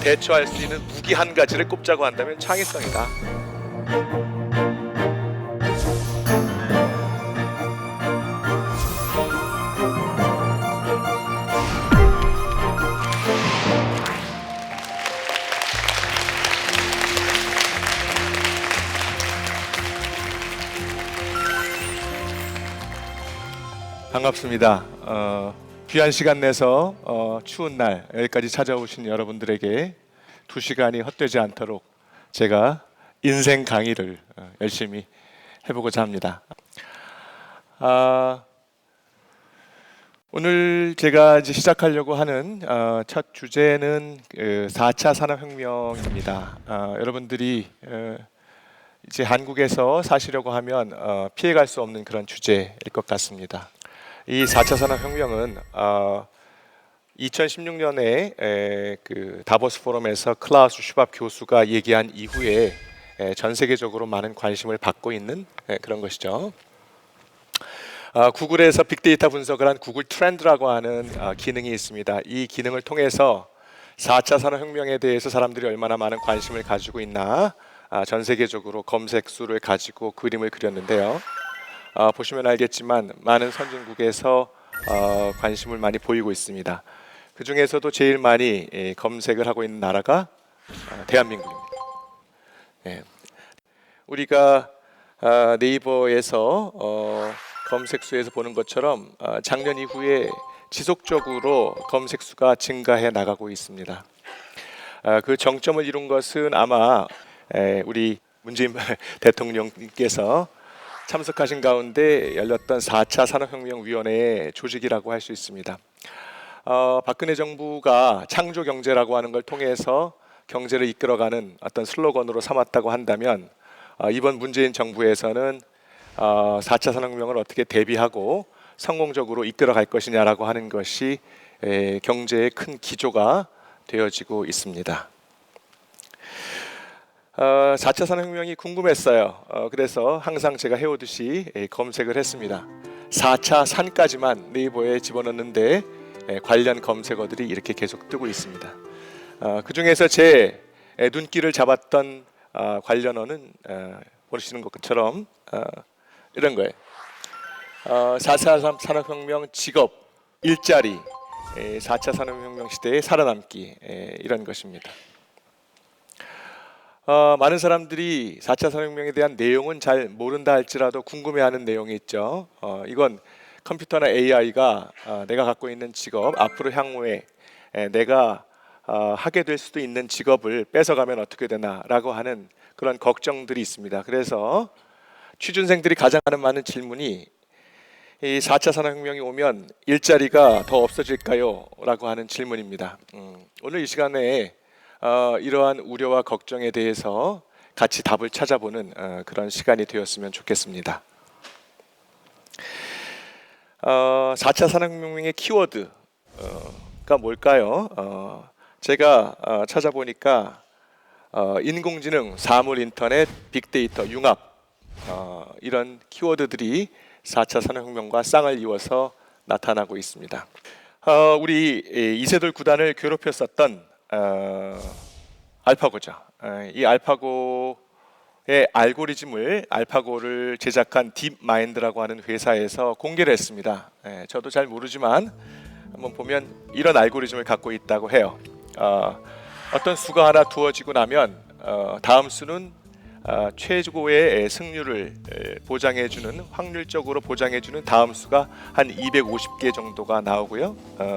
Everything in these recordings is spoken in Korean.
대처할 수 있는 무기 한 가지를 꼽자고 한다면 창의성이다. 반갑습니다. 귀한 시간 내서 추운 날 여기까지 찾아오신 여러분들에게 2시간이 헛되지 않도록 제가 인생 강의를 열심히 해보고자 합니다. 오늘 제가 이제 시작하려고 하는 첫 주제는 4차 산업혁명입니다. 여러분들이 이제 한국에서 사시려고 하면 피해갈 수 없는 그런 주제일 것 같습니다. 이 4차 산업혁명은 2016년에 그 다보스 포럼에서 클라우스 슈밥 교수가 얘기한 이후에 전 세계적으로 많은 관심을 받고 있는 그런 것이죠. 구글에서 빅데이터 분석을 한 구글 트렌드라고 하는 기능이 있습니다. 이 기능을 통해서 4차 산업혁명에 대해서 사람들이 얼마나 많은 관심을 가지고 있나 전 세계적으로 검색 수를 가지고 그림을 그렸는데요. 보시면 알겠지만 많은 선진국에서 관심을 많이 보이고 있습니다. 그 중에서도 제일 많이 검색을 하고 있는 나라가 대한민국입니다. 우리가 네이버에서 검색 수에서 보는 것처럼 작년 이후에 지속적으로 검색 수가 증가해 나가고 있습니다. 그 정점을 이룬 것은 아마 우리 문재인 대통령께서 참석하신 가운데 열렸던 4차 산업혁명위원회의 조직이라고 할 수 있습니다. 박근혜 정부가 창조 경제라고 하는 걸 통해서 경제를 이끌어가는 어떤 슬로건으로 삼았다고 한다면 이번 문재인 정부에서는 4차 산업혁명을 어떻게 대비하고 성공적으로 이끌어갈 것이냐라고 하는 것이 경제의 큰 기조가 되어지고 있습니다. 4차 산업혁명이 궁금했어요. 그래서 항상 제가 해오듯이 검색을 했습니다. 4차 산까지만 네이버에 집어넣는데 관련 검색어들이 이렇게 계속 뜨고 있습니다. 그 중에서 제 눈길을 잡았던 관련어는 보시는 것처럼 이런 거예요. 4차 산업혁명 직업, 일자리, 4차 산업혁명 시대에 살아남기 이런 것입니다. 많은 사람들이 4차 산업혁명에 대한 내용은 잘 모른다 할지라도 궁금해하는 내용이 있죠. 이건 컴퓨터나 AI가 내가 갖고 있는 직업, 앞으로 향후에 내가 하게 될 수도 있는 직업을 뺏어가면 어떻게 되나라고 하는 그런 걱정들이 있습니다. 그래서 취준생들이 가장 많은 질문이 이 4차 산업혁명이 오면 일자리가 더 없어질까요? 라고 하는 질문입니다. 오늘 이 시간에 이러한 우려와 걱정에 대해서 같이 답을 찾아보는 그런 시간이 되었으면 좋겠습니다. 4차 산업혁명의 키워드가 뭘까요? 제가 찾아보니까 인공지능, 사물인터넷, 빅데이터, 융합 이런 키워드들이 4차 산업혁명과 쌍을 이어서 나타나고 있습니다. 우리 이세돌 구단을 괴롭혔었던 알파고죠. 이 알파고의 알파고를 제작한 딥마인드라고 하는 회사에서 공개를 했습니다. 저도 잘 모르지만 한번 보면 이런 알고리즘을 갖고 있다고 해요. 어떤 수가 하나 두어지고 나면 다음 수는 최고의 승률을 보장해주는, 확률적으로 보장해주는 다음 수가 한 250개 정도가 나오고요.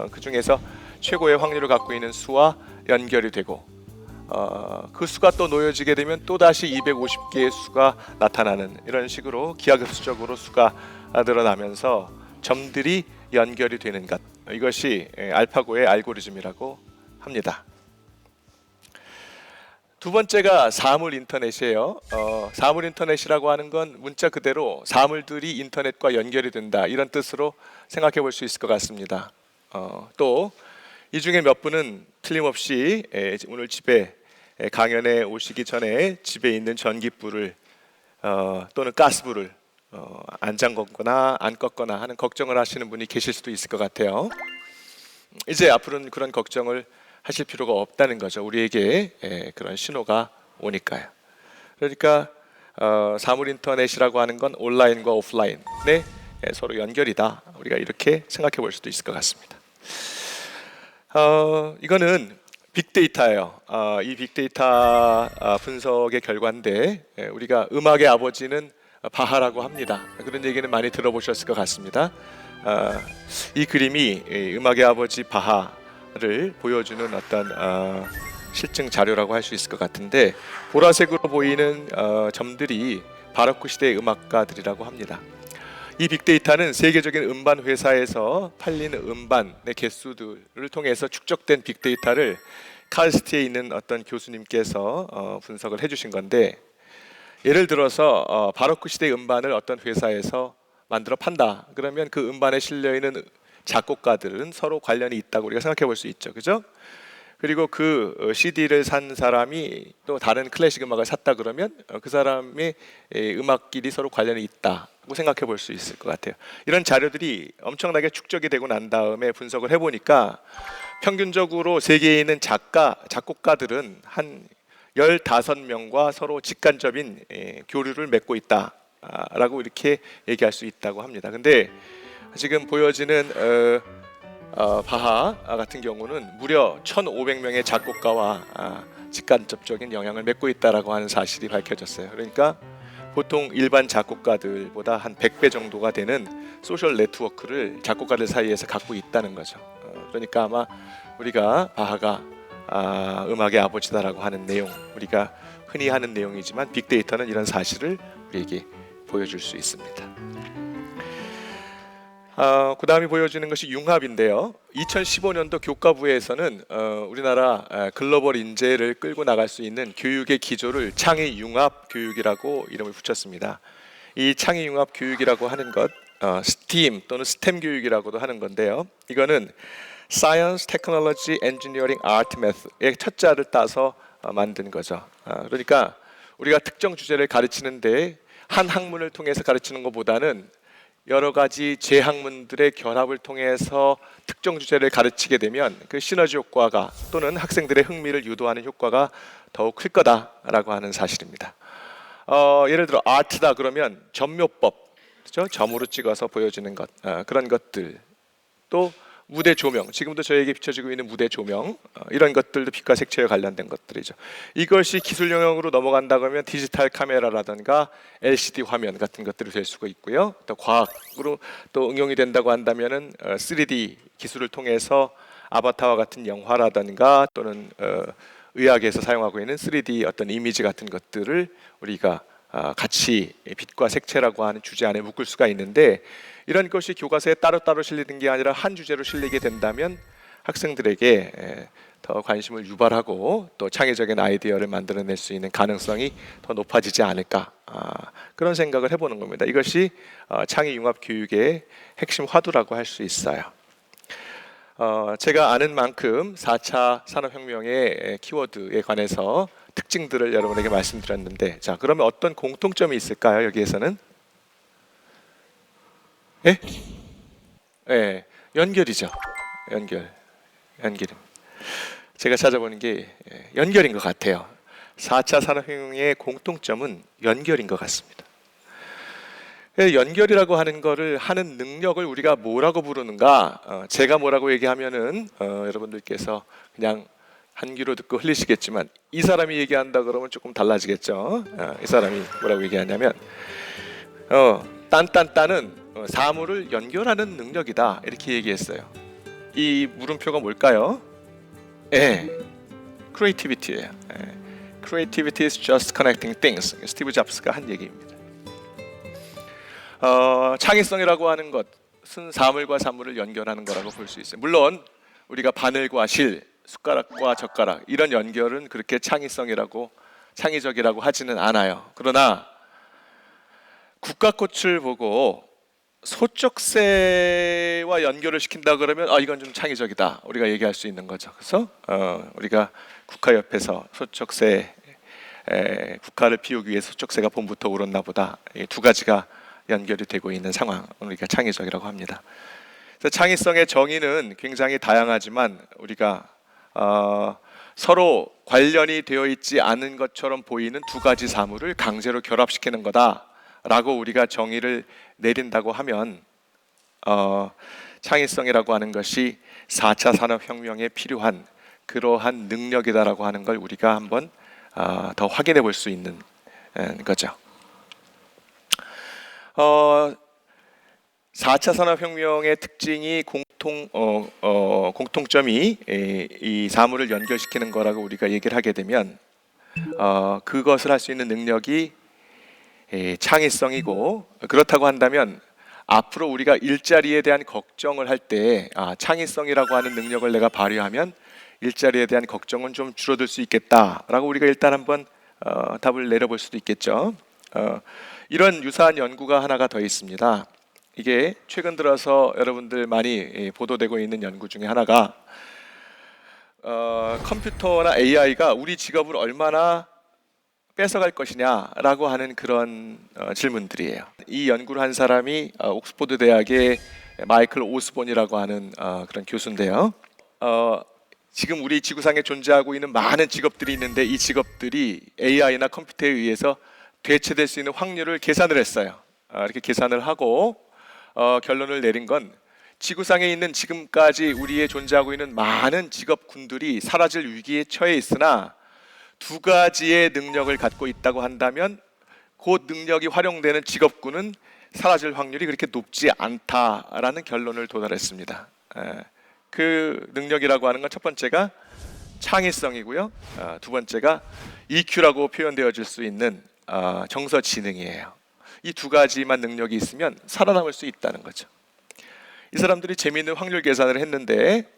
그 중에서 최고의 확률을 갖고 있는 수와 연결이 되고 그 수가 또 놓여지게 되면 또다시 250개의 수가 나타나는 이런 식으로 기하급수적으로 수가 늘어나면서 점들이 연결이 되는 것, 이것이 알파고의 알고리즘이라고 합니다. 두 번째가 사물 인터넷이에요. 사물 인터넷이라고 하는 건 문자 그대로 사물들이 인터넷과 연결이 된다, 이런 뜻으로 생각해 볼 수 있을 것 같습니다. 또 이 중에 몇 분은 틀림없이 오늘 집에 강연에 오시기 전에 집에 있는 전기불을 또는 가스불을 안 잠궜거나 안 껐거나 하는 걱정을 하시는 분이 계실 수도 있을 것 같아요. 이제 앞으로는 그런 걱정을 하실 필요가 없다는 거죠. 우리에게 그런 신호가 오니까요. 그러니까 사물 인터넷이라고 하는 건 온라인과 오프라인의 서로 연결이다. 우리가 이렇게 생각해 볼 수도 있을 것 같습니다. 이거는 빅데이터예요. 이 빅데이터 분석의 결과인데 우리가 음악의 아버지는 바하라고 합니다. 그런 얘기는 많이 들어보셨을 것 같습니다. 이 그림이 음악의 아버지 바하를 보여주는 어떤 실증 자료라고 할 수 있을 것 같은데, 보라색으로 보이는 점들이 바로크 시대의 음악가들이라고 합니다. 이 빅데이터는 세계적인 음반 회사에서 팔리는 음반의 개수들을 통해서 축적된 빅데이터를 카르스티에 있는 어떤 교수님께서 분석을 해주신 건데, 예를 들어서 바로크 시대 음반을 어떤 회사에서 만들어 판다. 그러면 그 음반에 실려 있는 작곡가들은 서로 관련이 있다고 우리가 생각해 볼 수 있죠, 그죠? 그리고 그 CD를 산 사람이 또 다른 클래식 음악을 샀다 그러면 그 사람의 음악끼리 서로 관련이 있다고 생각해 볼 수 있을 것 같아요. 이런 자료들이 엄청나게 축적이 되고 난 다음에 분석을 해보니까 평균적으로 세계에 있는 작곡가들은 한 15명과 서로 직간접인 교류를 맺고 있다라고 이렇게 얘기할 수 있다고 합니다. 근데 지금 보여지는 바하 같은 경우는 무려 1,500명의 작곡가와 직간접적인 영향을 맺고 있다라고 하는 사실이 밝혀졌어요. 그러니까 보통 일반 작곡가들보다 한 100배 정도가 되는 소셜 네트워크를 작곡가들 사이에서 갖고 있다는 거죠. 그러니까 아마 우리가 바하가 음악의 아버지다라고 하는 내용, 우리가 흔히 하는 내용이지만 빅데이터는 이런 사실을 우리에게 보여줄 수 있습니다. 그 다음에 보여주는 것이 융합인데요. 2015년도 교과부에서는 우리나라 글로벌 인재를 끌고 나갈 수 있는 교육의 기조를 창의 융합 교육이라고 이름을 붙였습니다. 이 창의 융합 교육이라고 하는 것, STEAM 또는 STEM 교육이라고도 하는 건데요. 이거는 Science, Technology, Engineering, Art, Math의 첫 자를 따서 만든 거죠. 그러니까 우리가 특정 주제를 가르치는데 한 학문을 통해서 가르치는 것보다는 여러 가지 재학문들의 결합을 통해서 특정 주제를 가르치게 되면 그 시너지 효과가 또는 학생들의 흥미를 유도하는 효과가 더욱 클 거다라고 하는 사실입니다. 예를 들어 아트다 그러면 점묘법, 그렇죠? 점으로 찍어서 보여주는 것, 그런 것들, 또 무대 조명, 지금도 저에게 비춰지고 있는 무대 조명, 이런 것들도 빛과 색채와 관련된 것들이죠. 이것이 기술 영역으로 넘어간다 그러면 디지털 카메라라든가 LCD 화면 같은 것들이 될 수가 있고요. 또 과학으로 또 응용이 된다고 한다면은 3D 기술을 통해서 아바타와 같은 영화라든가 또는 의학에서 사용하고 있는 3D 어떤 이미지 같은 것들을 우리가 같이 빛과 색채라고 하는 주제 안에 묶을 수가 있는데, 이런 것이 교과서에 따로따로 실리는 게 아니라 한 주제로 실리게 된다면 학생들에게 더 관심을 유발하고 또 창의적인 아이디어를 만들어낼 수 있는 가능성이 더 높아지지 않을까, 그런 생각을 해보는 겁니다. 이것이 창의융합교육의 핵심 화두라고 할 수 있어요. 제가 아는 만큼 4차 산업혁명의 키워드에 관해서 특징들을 여러분에게 말씀드렸는데, 자, 그러면 어떤 공통점이 있을까요? 여기에서는 연결이죠. 연결입니다. 제가 찾아보는 게 연결인 것 같아요. 4차 산업혁명의 공통점은 연결인 것 같습니다. 연결이라고 하는 거를 하는 능력을 우리가 뭐라고 부르는가? 제가 뭐라고 얘기하면은 여러분들께서 그냥 한 귀로 듣고 흘리시겠지만, 이 사람이 얘기한다 그러면 조금 달라지겠죠. 이 사람이 뭐라고 얘기하냐면 딴딴딴은 사물을 연결하는 능력이다, 이렇게 얘기했어요. 이 물음표가 뭘까요? creativity예요. Creativity is just connecting things. 스티브 잡스가 한 얘기입니다. 창의성이라고 하는 것은 사물과 사물을 연결하는 거라고 볼 수 있어요. 물론 우리가 바늘과 실, 숟가락과 젓가락, 이런 연결은 그렇게 창의적이라고 하지는 않아요. 그러나 국가꽃을 보고 소쩍새와 연결을 시킨다 그러면 이건 좀 창의적이다, 우리가 얘기할 수 있는 거죠. 그래서 우리가 국화 옆에서 소쩍새, 국화를 피우기 위해 소쩍새가 봄부터 울었나 보다, 이 두 가지가 연결이 되고 있는 상황, 우리가 창의적이라고 합니다. 그래서 창의성의 정의는 굉장히 다양하지만 우리가 서로 관련이 되어 있지 않은 것처럼 보이는 두 가지 사물을 강제로 결합시키는 거다라고 우리가 정의를 내린다고 하면 창의성이라고 하는 것이 4차 산업혁명에 필요한 그러한 능력이다라고 하는 걸 우리가 한번 더 확인해 볼 수 있는 거죠. 4차 산업혁명의 특징이 공통점이 이 사물을 연결시키는 거라고 우리가 얘기를 하게 되면 그것을 할 수 있는 능력이 창의성이고, 그렇다고 한다면 앞으로 우리가 일자리에 대한 걱정을 할 때 창의성이라고 하는 능력을 내가 발휘하면 일자리에 대한 걱정은 좀 줄어들 수 있겠다라고 우리가 일단 한번 답을 내려볼 수도 있겠죠. 이런 유사한 연구가 하나가 더 있습니다. 이게 최근 들어서 여러분들 많이 보도되고 있는 연구 중에 하나가 컴퓨터나 AI가 우리 직업을 얼마나 뺏어갈 것이냐라고 하는 그런 질문들이에요. 이 연구를 한 사람이 옥스퍼드 대학의 마이클 오스본이라고 하는 그런 교수인데요. 지금 우리 지구상에 존재하고 있는 많은 직업들이 있는데 이 직업들이 AI나 컴퓨터에 의해서 대체될 수 있는 확률을 계산을 했어요. 이렇게 계산을 하고 결론을 내린 건 지구상에 있는 지금까지 우리의 존재하고 있는 많은 직업군들이 사라질 위기에 처해 있으나 두 가지의 능력을 갖고 있다고 한다면 그 능력이 활용되는 직업군은 사라질 확률이 그렇게 높지 않다라는 결론을 도달했습니다. 그 능력이라고 하는 건 첫 번째가 창의성이고요. 두 번째가 EQ라고 표현되어질 수 있는 정서지능이에요. 이 두 가지만 능력이 있으면 살아남을 수 있다는 거죠. 이 사람들이 재미있는 확률 계산을 했는데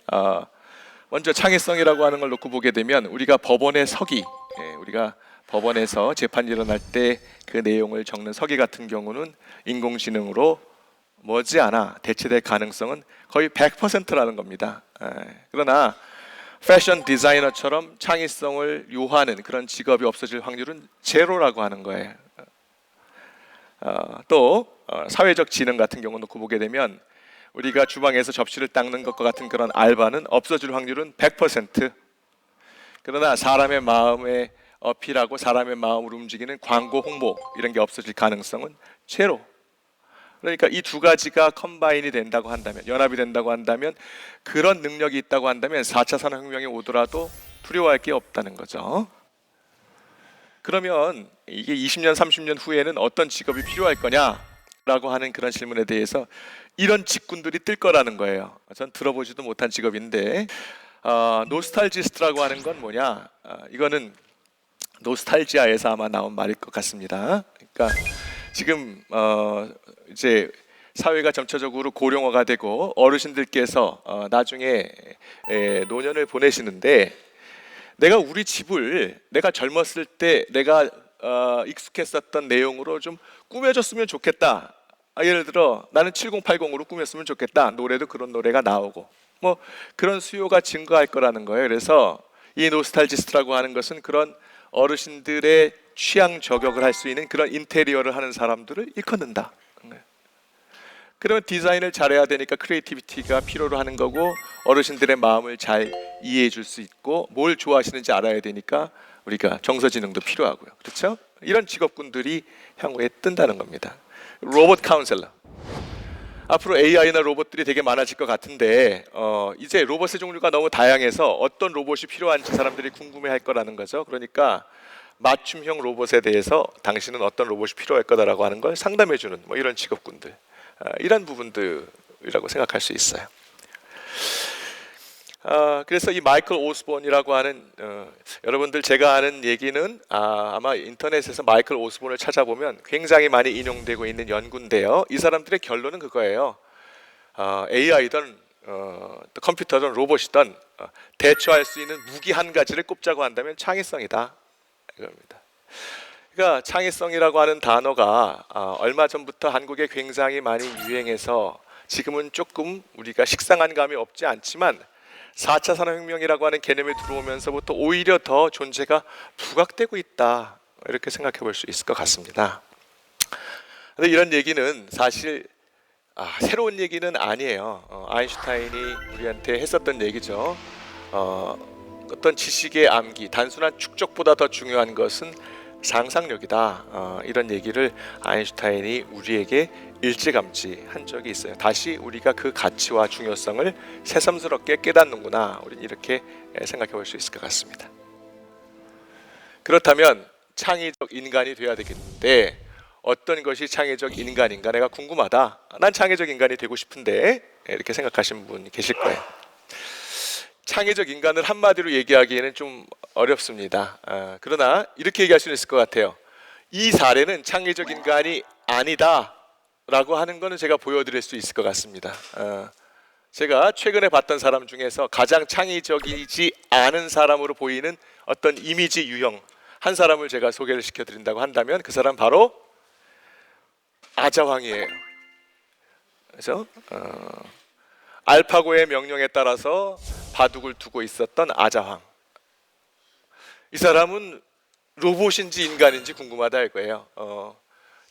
먼저 창의성이라고 하는 걸 놓고 보게 되면 우리가 법원에 서기, 우리가 법원에서 재판이 일어날 때 그 내용을 적는 서기 같은 경우는 인공지능으로 머지않아 대체될 가능성은 거의 100%라는 겁니다. 그러나 패션 디자이너처럼 창의성을 요하는 그런 직업이 없어질 확률은 제로라고 하는 거예요. 또 사회적 지능 같은 경우 놓고 보게 되면 우리가 주방에서 접시를 닦는 것과 같은 그런 알바는 없어질 확률은 100%. 그러나 사람의 마음에 어필하고 사람의 마음을 움직이는 광고 홍보 이런 게 없어질 가능성은 제로. 그러니까 이 두 가지가 컴바인이 된다고 한다면, 연합이 된다고 한다면, 그런 능력이 있다고 한다면 4차 산업혁명이 오더라도 두려워할 게 없다는 거죠. 그러면 이게 20년, 30년 후에는 어떤 직업이 필요할 거냐라고 하는 그런 질문에 대해서 이런 직군들이 뜰 거라는 거예요. 전 들어보지도 못한 직업인데 노스탈지스트라고 하는 건 뭐냐? 이거는 노스탈지아에서 아마 나온 말일 것 같습니다. 그러니까 지금 이제 사회가 점차적으로 고령화가 되고 어르신들께서 나중에 노년을 보내시는데 내가 우리 집을 내가 젊었을 때 내가 익숙했었던 내용으로 좀 꾸며줬으면 좋겠다. 예를 들어 나는 7080으로 꾸몄으면 좋겠다. 노래도 그런 노래가 나오고 뭐 그런 수요가 증가할 거라는 거예요. 그래서 이 노스탈지스트라고 하는 것은 그런 어르신들의 취향 저격을 할 수 있는 그런 인테리어를 하는 사람들을 일컫는다. 그러면 디자인을 잘해야 되니까 크리에이티비티가 필요로 하는 거고 어르신들의 마음을 잘 이해해 줄 수 있고 뭘 좋아하시는지 알아야 되니까 우리가 정서지능도 필요하고요. 그렇죠? 이런 직업군들이 향후에 뜬다는 겁니다. 로봇 카운셀러. 앞으로 AI나 로봇들이 되게 많아질 것 같은데 이제 로봇의 종류가 너무 다양해서 어떤 로봇이 필요한지 사람들이 궁금해할 거라는 거죠. 그러니까 맞춤형 로봇에 대해서 당신은 어떤 로봇이 필요할 거다라고 하는 걸 상담해주는 뭐 이런 직업군들, 이런 부분들이라고 생각할 수 있어요. 그래서 이 마이클 오스본이라고 하는 여러분들 제가 아는 얘기는 아마 인터넷에서 마이클 오스본을 찾아보면 굉장히 많이 인용되고 있는 연구인데요. 이 사람들의 결론은 그거예요. AI든 컴퓨터든 로봇이든 대처할 수 있는 무기 한 가지를 꼽자고 한다면 창의성이다 이겁니다. 그러니까 창의성이라고 하는 단어가 얼마 전부터 한국에 굉장히 많이 유행해서 지금은 조금 우리가 식상한 감이 없지 않지만 4차 산업혁명이라고 하는 개념이 들어오면서부터 오히려 더 존재가 부각되고 있다 이렇게 생각해 볼 수 있을 것 같습니다. 그런데 이런 얘기는 사실 새로운 얘기는 아니에요. 아인슈타인이 우리한테 했었던 얘기죠. 어떤 지식의 암기, 단순한 축적보다 더 중요한 것은 상상력이다. 이런 얘기를 아인슈타인이 우리에게 일찌감치 한 적이 있어요. 다시 우리가 그 가치와 중요성을 새삼스럽게 깨닫는구나. 우리는 이렇게 생각해 볼 수 있을 것 같습니다. 그렇다면 창의적 인간이 돼야 되겠는데 어떤 것이 창의적 인간인가 내가 궁금하다. 난 창의적 인간이 되고 싶은데 이렇게 생각하시는 분 계실 거예요. 창의적 인간을 한마디로 얘기하기에는 좀 어렵습니다. 그러나 이렇게 얘기할 수는 있을 것 같아요. 이 사례는 창의적 인간이 아니다 라고 하는 것은 제가 보여드릴 수 있을 것 같습니다. 제가 최근에 봤던 사람 중에서 가장 창의적이지 않은 사람으로 보이는 어떤 이미지 유형 한 사람을 제가 소개를 시켜드린다고 한다면 그 사람 바로 아자왕이에요. 그래서 알파고의 명령에 따라서 바둑을 두고 있었던 아자왕. 이 사람은 로봇인지 인간인지 궁금하다 이거예요.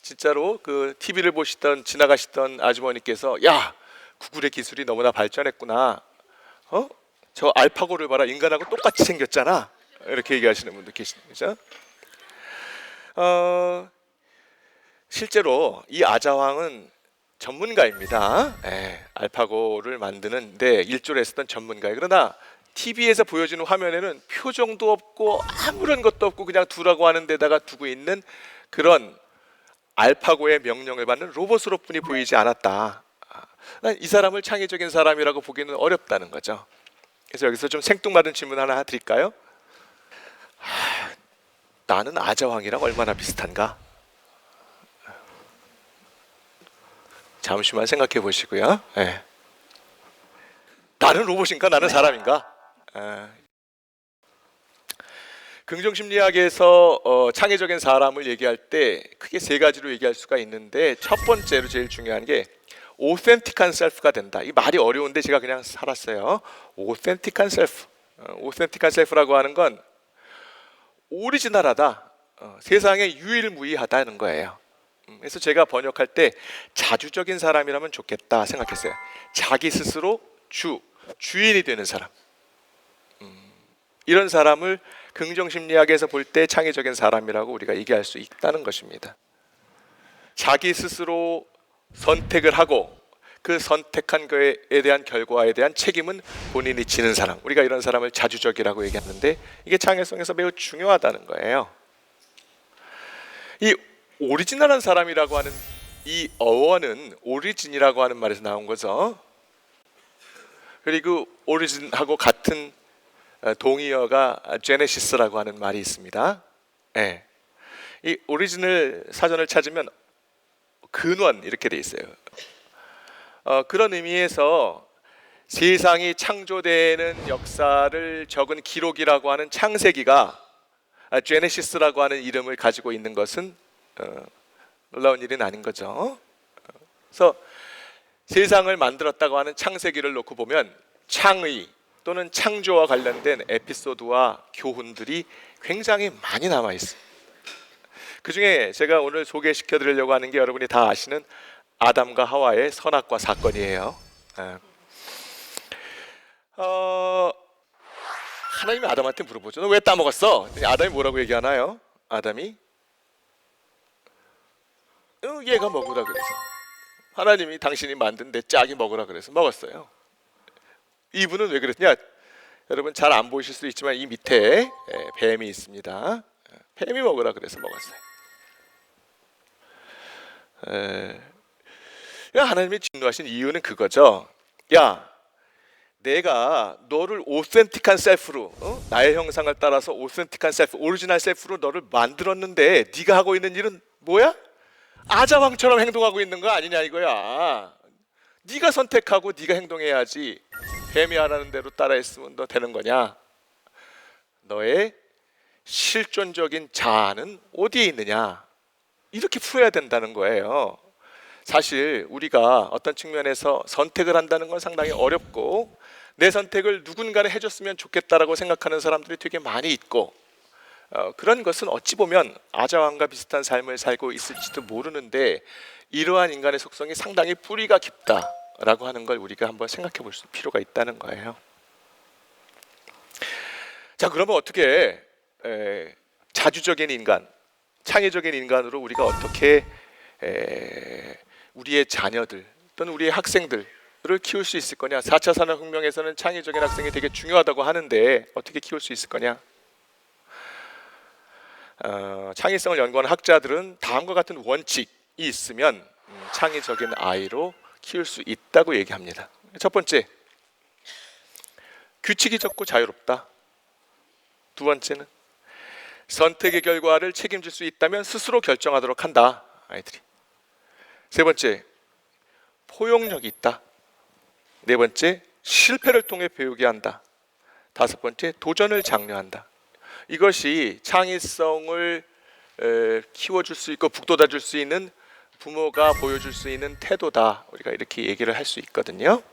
진짜로 그 TV를 보시던 지나가시던 아주머니께서 야 구글의 기술이 너무나 발전했구나. 저 알파고를 봐라 인간하고 똑같이 생겼잖아. 이렇게 얘기하시는 분도 계시는 거죠. 실제로 이 아자왕은 전문가입니다. 알파고를 만드는데 일조를 했었던 전문가예요. 그러나 TV에서 보여주는 화면에는 표정도 없고 아무런 것도 없고 그냥 두라고 하는 데다가 두고 있는 그런 알파고의 명령을 받는 로봇으로 뿐이 보이지 않았다. 난 이 사람을 창의적인 사람이라고 보기는 어렵다는 거죠. 그래서 여기서 좀 생뚱맞은 질문 하나 드릴까요? 나는 아자왕이랑 얼마나 비슷한가? 잠시만 생각해 보시고요. 나는 로봇인가? 나는 사람인가? 긍정심리학에서 창의적인 사람을 얘기할 때 크게 세 가지로 얘기할 수가 있는데 첫 번째로 제일 중요한 게 오센틱한 셀프가 된다. 이 말이 어려운데 제가 그냥 살았어요. 오센틱한 셀프. 오센틱한 셀프라고 하는 건 오리지널하다. 세상에 유일무이하다는 거예요. 그래서 제가 번역할 때 자주적인 사람이라면 좋겠다 생각했어요. 자기 스스로 주인이 되는 사람. 이런 사람을 긍정심리학에서 볼 때 창의적인 사람이라고 우리가 얘기할 수 있다는 것입니다. 자기 스스로 선택을 하고 그 선택한 것에 대한 결과에 대한 책임은 본인이 지는 사람. 우리가 이런 사람을 자주적이라고 얘기하는데 이게 창의성에서 매우 중요하다는 거예요. 이 오리지널한 사람이라고 하는 이 어원은 오리진이라고 하는 말에서 나온 거죠. 그리고 오리진하고 같은 동의어가 제네시스라고 하는 말이 있습니다. 이 오리진을 사전을 찾으면 근원 이렇게 돼 있어요. 그런 의미에서 세상이 창조되는 역사를 적은 기록이라고 하는 창세기가 제네시스라고 하는 이름을 가지고 있는 것은 놀라운 일은 아닌 거죠. 그래서 세상을 만들었다고 하는 창세기를 놓고 보면 창의 또는 창조와 관련된 에피소드와 교훈들이 굉장히 많이 남아 있습니다. 그 중에 제가 오늘 소개시켜 드리려고 하는 게 여러분이 다 아시는 아담과 하와의 선악과 사건이에요. 하나님이 아담한테 물어보죠. 너 왜 따먹었어? 아담이 뭐라고 얘기하나요? 아담이 얘가 먹으라 그래서. 하나님이 당신이 만든 내 짝이 먹으라 그래서 먹었어요. 이분은 왜 그랬냐? 여러분 잘 안 보이실 수도 있지만 이 밑에 뱀이 있습니다. 뱀이 먹으라 그래서 먹었어요. 하나님이 진노하신 이유는 그거죠. 야, 내가 너를 오센틱한 셀프로 나의 형상을 따라서 오센틱한 셀프, 오리지널 셀프로 너를 만들었는데 네가 하고 있는 일은 뭐야? 아자왕처럼 행동하고 있는 거 아니냐 이거야. 네가 선택하고 네가 행동해야지. 뱀이 하라는 대로 따라했으면 너 되는 거냐? 너의 실존적인 자아는 어디에 있느냐? 이렇게 풀어야 된다는 거예요. 사실 우리가 어떤 측면에서 선택을 한다는 건 상당히 어렵고 내 선택을 누군가는 해줬으면 좋겠다라고 생각하는 사람들이 되게 많이 있고 그런 것은 어찌 보면 아자왕과 비슷한 삶을 살고 있을지도 모르는데 이러한 인간의 속성이 상당히 뿌리가 깊다라고 하는 걸 우리가 한번 생각해 볼 필요가 있다는 거예요. 자, 그러면 어떻게 자주적인 인간, 창의적인 인간으로 우리가 어떻게 우리의 자녀들 또는 우리의 학생들을 키울 수 있을 거냐? 4차 산업혁명에서는 창의적인 학생이 되게 중요하다고 하는데 어떻게 키울 수 있을 거냐? 창의성을 연구하는 학자들은 다음과 같은 원칙이 있으면 창의적인 아이로 키울 수 있다고 얘기합니다. 첫 번째, 규칙이 적고 자유롭다. 두 번째는 선택의 결과를 책임질 수 있다면 스스로 결정하도록 한다, 아이들이. 세 번째, 포용력이 있다. 네 번째, 실패를 통해 배우게 한다. 다섯 번째, 도전을 장려한다. 이것이 창의성을 키워줄 수 있고 북돋아줄 수 있는 부모가 보여줄 수 있는 태도다. 우리가 이렇게 얘기를 할 수 있거든요.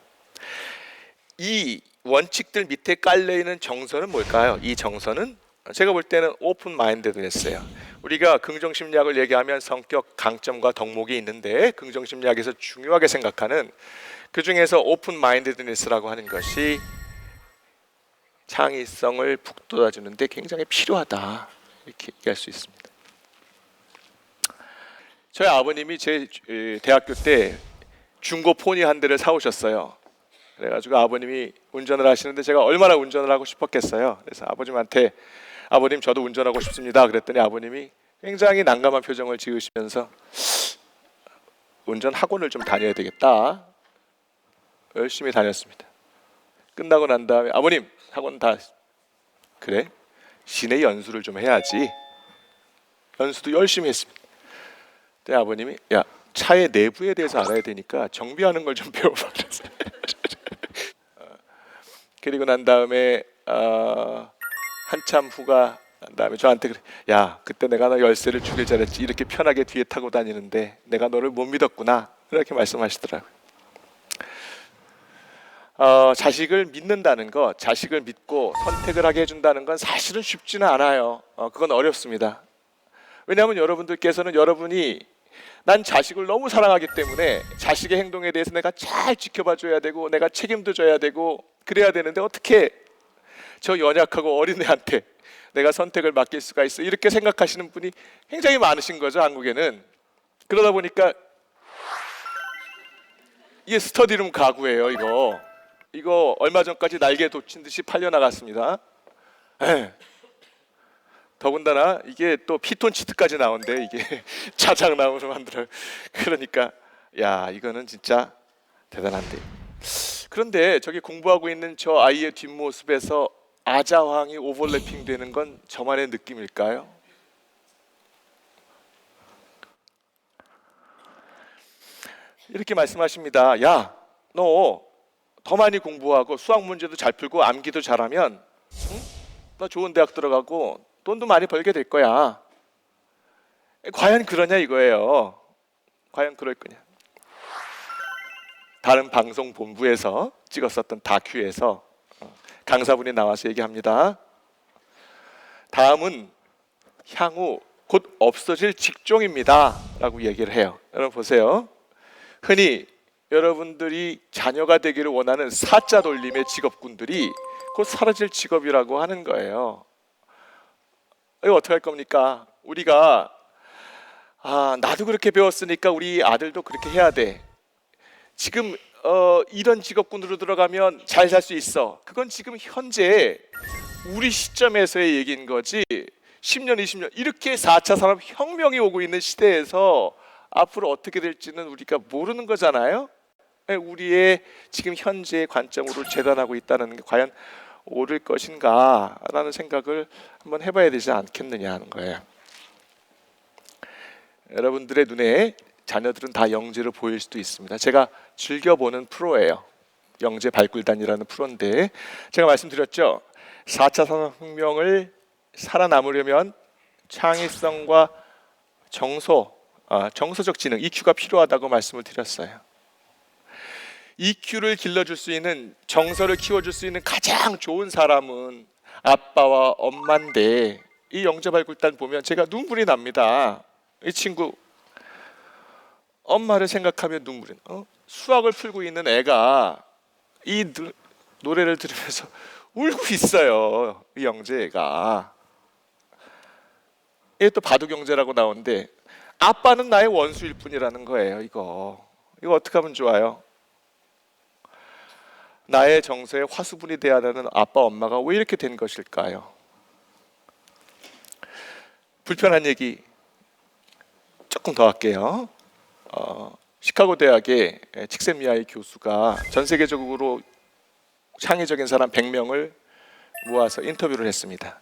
이 원칙들 밑에 깔려있는 정서는 뭘까요? 이 정서는 제가 볼 때는 오픈 마인드드네스예요. 우리가 긍정심리학을 얘기하면 성격 강점과 덕목이 있는데 긍정심리학에서 중요하게 생각하는 그 중에서 오픈 마인드드네스라고 하는 것이 창의성을 북돋아주는 데 굉장히 필요하다, 이렇게 얘기할 수 있습니다. 저희 아버님이 제 대학교 때 중고 포니 한 대를 사오셨어요. 그래가지고 아버님이 운전을 하시는데 제가 얼마나 운전을 하고 싶었겠어요. 그래서 아버님한테 아버님 저도 운전하고 싶습니다 그랬더니 아버님이 굉장히 난감한 표정을 지으시면서 운전 학원을 좀 다녀야 되겠다. 열심히 다녔습니다. 끝나고 난 다음에 아버님 학원 다 그래? 시내 연수를 좀 해야지. 연수도 열심히 했습니다. 그때 아버님이 야, 차의 내부에 대해서 알아야 되니까 정비하는 걸 좀 배워봐 그랬어요. 그리고 난 다음에 한참 후가 난 다음에 저한테 그래, 야 그때 내가 너 열쇠를 주길 잘했지. 이렇게 편하게 뒤에 타고 다니는데 내가 너를 못 믿었구나. 이렇게 말씀하시더라고요. 자식을 믿는다는 것, 자식을 믿고 선택을 하게 해준다는 건 사실은 쉽지는 않아요. 그건 어렵습니다. 왜냐하면 여러분들께서는 여러분이 난 자식을 너무 사랑하기 때문에 자식의 행동에 대해서 내가 잘 지켜봐 줘야 되고 내가 책임도 져야 되고 그래야 되는데 어떻게 저 연약하고 어린애한테 내가 선택을 맡길 수가 있어, 이렇게 생각하시는 분이 굉장히 많으신 거죠, 한국에는. 그러다 보니까 이게 스터디룸 가구예요. 이거 얼마 전까지 날개 돋친 듯이 팔려나갔습니다. 더군다나 이게 또 피톤치드까지 나온대. 이게 자작나무로 만들어요. 그러니까 야 이거는 진짜 대단한데. 그런데 저기 공부하고 있는 저 아이의 뒷모습에서 아자황이 오버래핑 되는 건 저만의 느낌일까요? 이렇게 말씀하십니다. 야, 너 더 많이 공부하고 수학 문제도 잘 풀고 암기도 잘하면 응? 너 좋은 대학 들어가고 돈도 많이 벌게 될 거야. 과연 그러냐 이거예요. 과연 그럴 거냐. 다른 방송 본부에서 찍었었던 다큐에서 강사분이 나와서 얘기합니다. 다음은 향후 곧 없어질 직종입니다 라고 얘기를 해요. 여러분 보세요. 흔히 여러분들이 자녀가 되기를 원하는 사자 돌림의 직업군들이 곧 사라질 직업이라고 하는 거예요. 이거 어떻게 할 겁니까? 우리가 나도 그렇게 배웠으니까 우리 아들도 그렇게 해야 돼. 지금 이런 직업군으로 들어가면 잘 살 수 있어. 그건 지금 현재 우리 시점에서의 얘기인 거지. 10년, 20년 이렇게 4차 산업혁명이 오고 있는 시대에서 앞으로 어떻게 될지는 우리가 모르는 거잖아요. 우리의 지금 현재의 관점으로 재단하고 있다는 게 과연 옳을 것인가 라는 생각을 한번 해봐야 되지 않겠느냐 하는 거예요. 여러분들의 눈에 자녀들은 다 영재로 보일 수도 있습니다. 제가 즐겨보는 프로예요. 영재 발굴단이라는 프로인데 제가 말씀드렸죠. 4차 산업혁명을 살아남으려면 창의성과 정서적 지능, EQ가 필요하다고 말씀을 드렸어요. EQ를 길러줄 수 있는, 정서를 키워줄 수 있는 가장 좋은 사람은 아빠와 엄마인데 이 영재발굴단 보면 제가 눈물이 납니다. 이 친구 엄마를 생각하면 눈물이 나. 수학을 풀고 있는 애가 이 노래를 들으면서 울고 있어요. 이 형제가. 이게 또 바둑 형제라고 나오는데 아빠는 나의 원수일 뿐이라는 거예요. 이거 어떻게 하면 좋아요? 나의 정서에 화수분이 돼야 하는 아빠 엄마가 왜 이렇게 된 것일까요? 불편한 얘기 조금 더 할게요. 시카고 대학의 칙센미아이 교수가 전 세계적으로 창의적인 사람 100명을 모아서 인터뷰를 했습니다.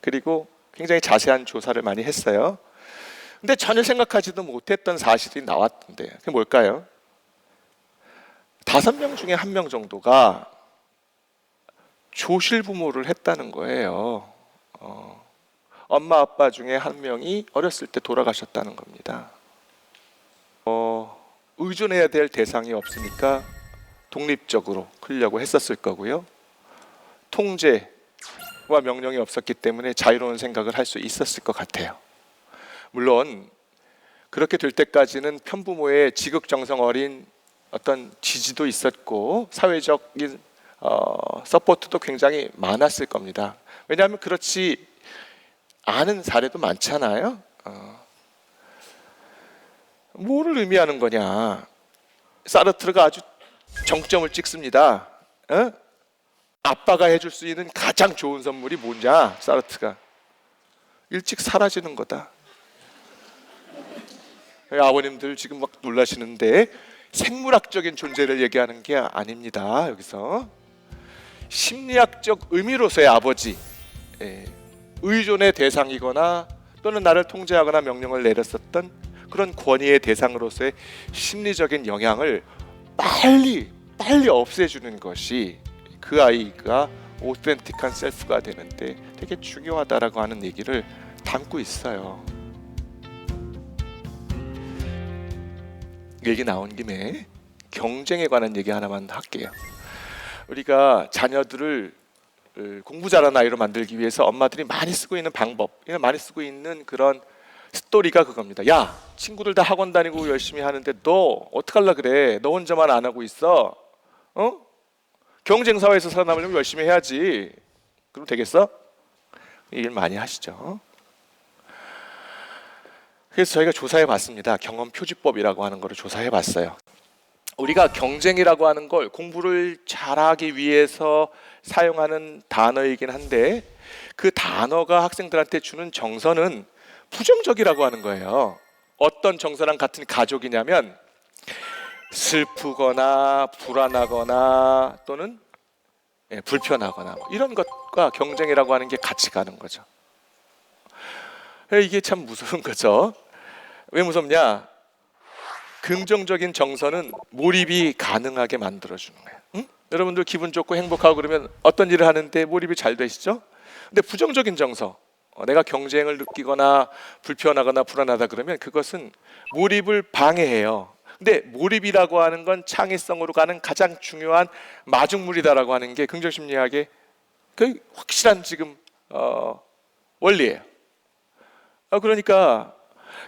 그리고 굉장히 자세한 조사를 많이 했어요. 근데 전혀 생각하지도 못했던 사실이 나왔던데 그게 뭘까요? 5명 중에 1명 정도가 조실부모를 했다는 거예요. 엄마 아빠 중에 1명이 어렸을 때 돌아가셨다는 겁니다. 의존해야 될 대상이 없으니까 독립적으로 크려고 했었을 거고요. 통제와 명령이 없었기 때문에 자유로운 생각을 할 수 있었을 것 같아요. 물론 그렇게 될 때까지는 편부모의 지극정성 어린 어떤 지지도 있었고 사회적인 서포트도 굉장히 많았을 겁니다. 왜냐하면 그렇지 않은 사례도 많잖아요. 뭐를 의미하는 거냐? 사르트르가 아주 정점을 찍습니다. 아빠가 해줄 수 있는 가장 좋은 선물이 뭐냐? 사르트르가 일찍 사라지는 거다. 아버님들 지금 막 놀라시는데 생물학적인 존재를 얘기하는 게 아닙니다. 여기서 심리학적 의미로서의 아버지, 의존의 대상이거나 또는 나를 통제하거나 명령을 내렸었던 그런 권위의 대상으로서의 심리적인 영향을 빨리 없애주는 것이 그 아이가 오센틱한 셀프가 되는데 되게 중요하다라고 하는 얘기를 담고 있어요. 얘기 나온 김에 경쟁에 관한 얘기 하나만 할게요. 우리가 자녀들을 공부 잘하는 아이로 만들기 위해서 엄마들이 많이 쓰고 있는 방법, 많이 쓰고 있는 그런 스토리가 그겁니다. 야, 친구들 다 학원 다니고 열심히 하는데 너 어떡할라 그래? 너 혼자만 안 하고 있어? 경쟁 사회에서 살아남으려면 열심히 해야지. 그럼 되겠어? 이 일 많이 하시죠. 그래서 저희가 조사해 봤습니다. 경험 표지법이라고 하는 거를 조사해 봤어요. 우리가 경쟁이라고 하는 걸 공부를 잘하기 위해서 사용하는 단어이긴 한데 그 단어가 학생들한테 주는 정서는 부정적이라고 하는 거예요. 어떤 정서랑 같은 가족이냐면 슬프거나 불안하거나 또는 불편하거나 이런 것과 경쟁이라고 하는 게 같이 가는 거죠. 이게 참 무서운 거죠. 왜 무섭냐? 긍정적인 정서는 몰입이 가능하게 만들어주는 거예요. 응? 여러분들 기분 좋고 행복하고 그러면 어떤 일을 하는데 몰입이 잘 되시죠? 근데 부정적인 정서, 내가 경쟁을 느끼거나 불편하거나 불안하다 그러면 그것은 몰입을 방해해요. 근데 몰입이라고 하는 건 창의성으로 가는 가장 중요한 마중물이다라고 하는 게 긍정심리학의 그 확실한 지금 원리예요. 그러니까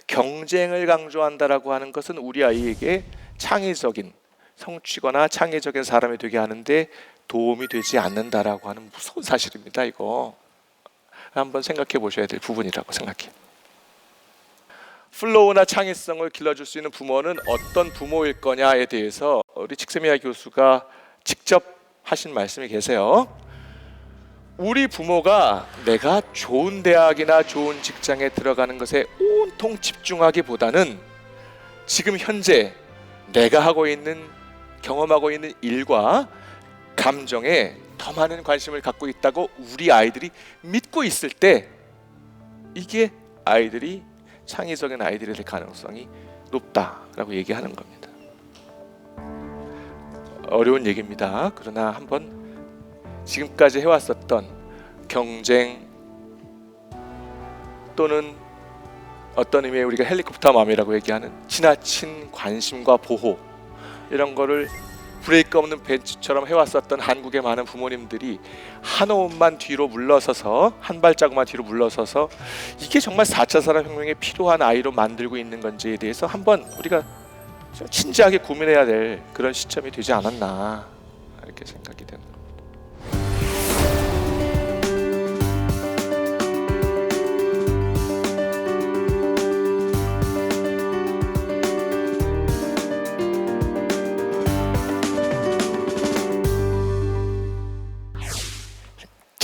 경쟁을 강조한다라고 하는 것은 우리 아이에게 창의적인 성취거나 창의적인 사람이 되게 하는데 도움이 되지 않는다라고 하는 무서운 사실입니다. 이거 한번 생각해 보셔야 될 부분이라고 생각해요. 플로우나 창의성을 길러줄 수 있는 부모는 어떤 부모일 거냐에 대해서 우리 칙세미야 교수가 직접 하신 말씀이 계세요. 우리 부모가 내가 좋은 대학이나 좋은 직장에 들어가는 것에 온통 집중하기보다는 지금 현재 내가 하고 있는 경험하고 있는 일과 감정에 더 많은 관심을 갖고 있다고 우리 아이들이 믿고 있을 때 이게 아이들이 창의적인 아이들이 될 가능성이 높다라고 얘기하는 겁니다. 어려운 얘기입니다. 그러나 한번 지금까지 해왔었던 경쟁 또는 어떤 의미의 우리가 헬리콥터 맘이라고 얘기하는 지나친 관심과 보호 이런 거를 브레이크 없는 벤치처럼 해왔었던 한국의 많은 부모님들이 한 호흡만 뒤로 물러서서 한 발자국만 뒤로 물러서서 이게 정말 4차 산업혁명에 필요한 아이로 만들고 있는 건지에 대해서 한번 우리가 좀 진지하게 고민해야 될 그런 시점이 되지 않았나 이렇게 생각이 됩니다.